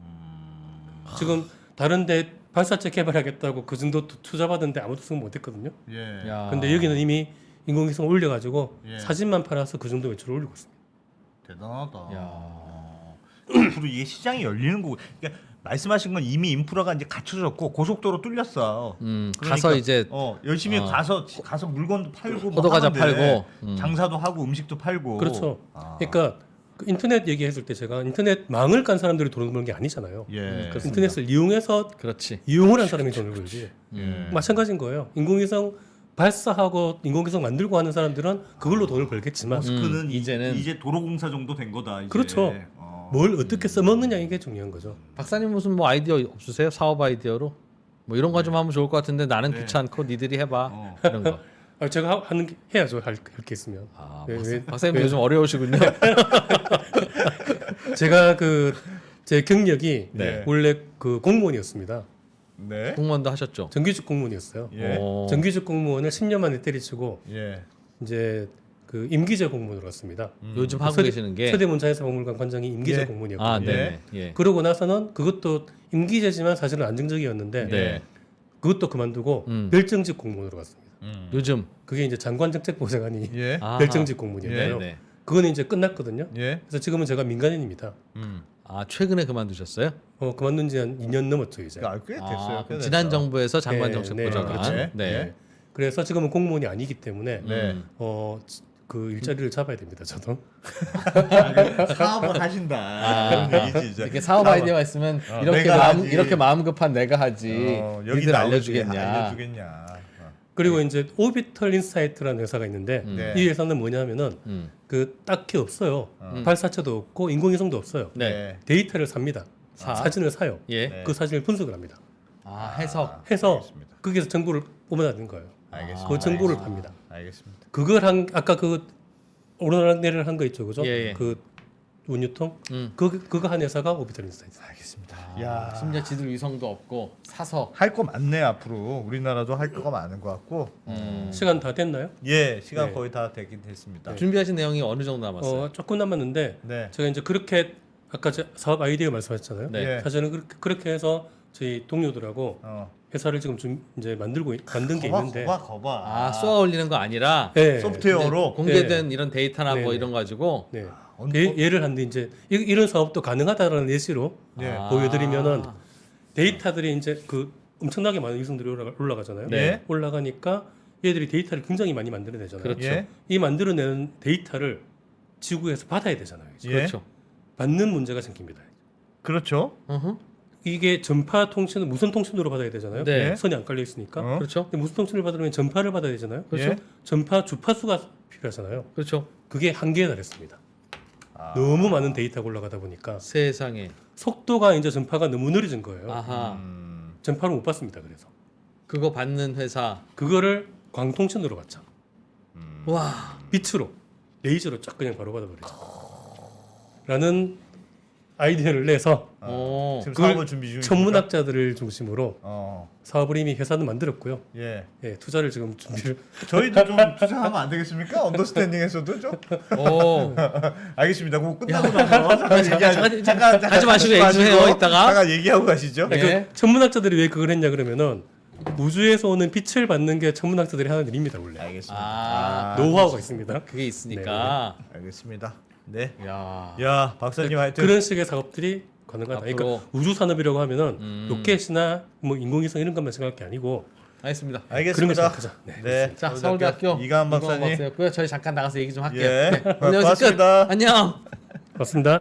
지금 다른데 발사체 개발하겠다고 그 정도 투자 받은데 아무도 승인 못했거든요. 예. 야. 근데 여기는 이미 인공위성 올려가지고 예. 사진만 팔아서 그 정도 매출을 올리고 있습니다. 대단하다. 야. 앞으로 이게 시장이 열리는 거고. 그러니까 말씀하신 건 이미 인프라가 이제 갖춰졌고 고속도로 뚫렸어. 가서 이제 열심히 가서 물건도 팔고 뭐 포도과자 하면 돼. 팔고, 장사도 하고 음식도 팔고. 그렇죠. 그러니까 그 인터넷 얘기했을 때 제가 인터넷 망을 깐 사람들이 돈을 버는 게 아니잖아요. 예. 그렇습니다. 인터넷을 이용해서 그렇지. 이용을 한 사람이 돈을 벌지. 예. 마찬가지인 거예요. 인공위성 발사하고 인공위성 만들고 하는 사람들은 그걸로 돈을 벌겠지만 머스크는 이제는 이제 도로공사 정도 된 거다. 이제. 그렇죠. 뭘 어떻게 써먹느냐 이게 중요한 거죠. 박사님 무슨 뭐 아이디어 없으세요? 사업 아이디어로? 뭐 이런 거 좀 하면 좋을 것 같은데 나는 네. 귀찮고 니들이 해봐. 이런 거. 제가 하는 게 해야죠. 할 게 있으면. 아, 왜- 박사님 요즘 어려우시군요. 제가 제 경력이 네. 원래 그 공무원이었습니다. 네. 공무원도 하셨죠? 정규직 공무원이었어요. 예. 정규직 공무원을 10년 만에 때리치고 예. 이제 그 임기제 공무원으로 갔습니다. 요즘 하고 계시는 게 서대문자연사박물관 관장이 임기제 예. 공무원이었거든요. 아, 네. 예. 그러고 나서는 그것도 임기제지만 사실은 안정적이었는데 네. 그것도 그만두고 음. 별정직 공무원으로 갔습니다. 요즘 그게 이제 장관정책보좌관이 예. 아하. 별정직 공무원이었어요. 네, 네. 그거는 이제 끝났거든요. 예. 그래서 지금은 제가 민간인입니다. 아, 최근에 그만두셨어요? 그만둔 지 한 2년 넘었죠 이제. 꽤 됐어요. 아, 꽤 지난 됐어요. 정부에서 네, 장관정책보좌관. 그렇죠. 네. 네. 그래서 지금은 공무원이 아니기 때문에 네. 그 일자리를 잡아야 됩니다. 저도. 사업을 하신다. 그런 얘기지 이제. 이렇게 사업 아이디어가 있으면 이렇게 내가 마음 하지. 이렇게 마음 급한 내가 하지. 여기 니들 나오지, 알려주겠냐? 그리고 이제 오비털 인사이트라는 회사가 있는데 네. 이 회사는 뭐냐면은 그 딱히 없어요. 발사체도 없고 인공위성도 없어요. 네. 데이터를 삽니다. 사진을 사요. 예. 네. 그 사진을 분석을 합니다. 아, 해석. 해서 알겠습니다. 거기서 정보를 뽑아내는 거예요. 알겠습니다. 그 정보를 알겠습니다. 팝니다. 알겠습니다. 그걸 아까 그 오르락내리락 한 거 있죠, 그죠? 예, 예. 그 운유통 음. 그거 한 회사가 오비탈 인사이트. 알겠습니다. 야, 심지어 지들 위성도 없고 사서. 할 거 많네 앞으로 우리나라도 할 거가 많은 것 같고. 시간 다 됐나요? 예, 시간 네. 거의 다 되긴 됐습니다. 준비하신 내용이 어느 정도 남았어요? 조금 남았는데 네. 제가 이제 그렇게 아까 사업 아이디어 말씀하셨잖아요. 네. 예. 사실은 그렇게 해서 저희 동료들하고 회사를 지금 좀 이제 만든 게 있는데 거봐. 아, 쏘아 올리는 거 아니라 네. 소프트웨어로. 공개된 이런 데이터나 뭐 네. 이런 거 가지고 네. 어느 예를 한데 이제 이런 사업도 가능하다라는 예시로 네. 보여드리면은 데이터들이 이제 그 엄청나게 많은 위성들이 올라가잖아요. 네. 올라가니까 얘들이 데이터를 굉장히 많이 만들어내잖아요. 그렇죠. 예. 이 만들어내는 데이터를 지구에서 받아야 되잖아요. 이제. 예. 그렇죠. 받는 문제가 생깁니다. 그렇죠. 어허. 이게 전파 통신은 무선 통신으로 받아야 되잖아요. 네. 선이 안 깔려 있으니까. 어? 그렇죠. 근데 무선 통신을 받으려면 전파를 받아야 되잖아요. 그렇죠. 예. 전파 주파수가 필요하잖아요. 그렇죠. 그게 한계에 달했습니다. 아. 너무 많은 데이터가 올라가다 보니까 세상에. 속도가 이제 전파가 너무 느려진 거예요. 아하. 전파를 못 받습니다. 그래서 그거 받는 회사. 그거를 광통신으로 받자. 와. 빛으로 레이저로 쫙 그냥 바로 받아버리자. 라는 아이디어를 내서 오. 지금 그걸 사업을 준비 중입니다. 천문학자들을 중심으로 어. 사업을 이미 회사는 만들었고요. 예. 예, 투자를 지금 준비를 저희도 좀 투자하면 안 되겠습니까? 언더스탠딩에서도 좀. 오. 알겠습니다. 그거 끝나고 나서 잠깐 하지 마시고 얘기 좀 해요, 이따가. 잠깐 얘기하고 가시죠. 예. 그 천문학자들이 왜 그걸 했냐 그러면은 우주에서 오는 빛을 받는 게 천문학자들이 하는 일입니다 원래. 알겠습니다. 아. 노하우가 있습니다. 그게 있으니까. 알겠습니다. 네. 야. 야, 박사님 하여튼 그런 식의 작업들이 가능하다. 앞으로. 그러니까 우주 산업이라고 하면은 로켓이나 뭐 인공위성 이런 것만 생각할 게 아니고 알겠습니다. 그런 거 알겠습니다. 생각하자. 네. 네. 자, 서울대학교 이가한 박사님. 박사였고요. 저희 잠깐 나가서 얘기 좀 할게요. 예. 네. 오늘 여기서 끝. 고맙습니다. 안녕. 맞습니다.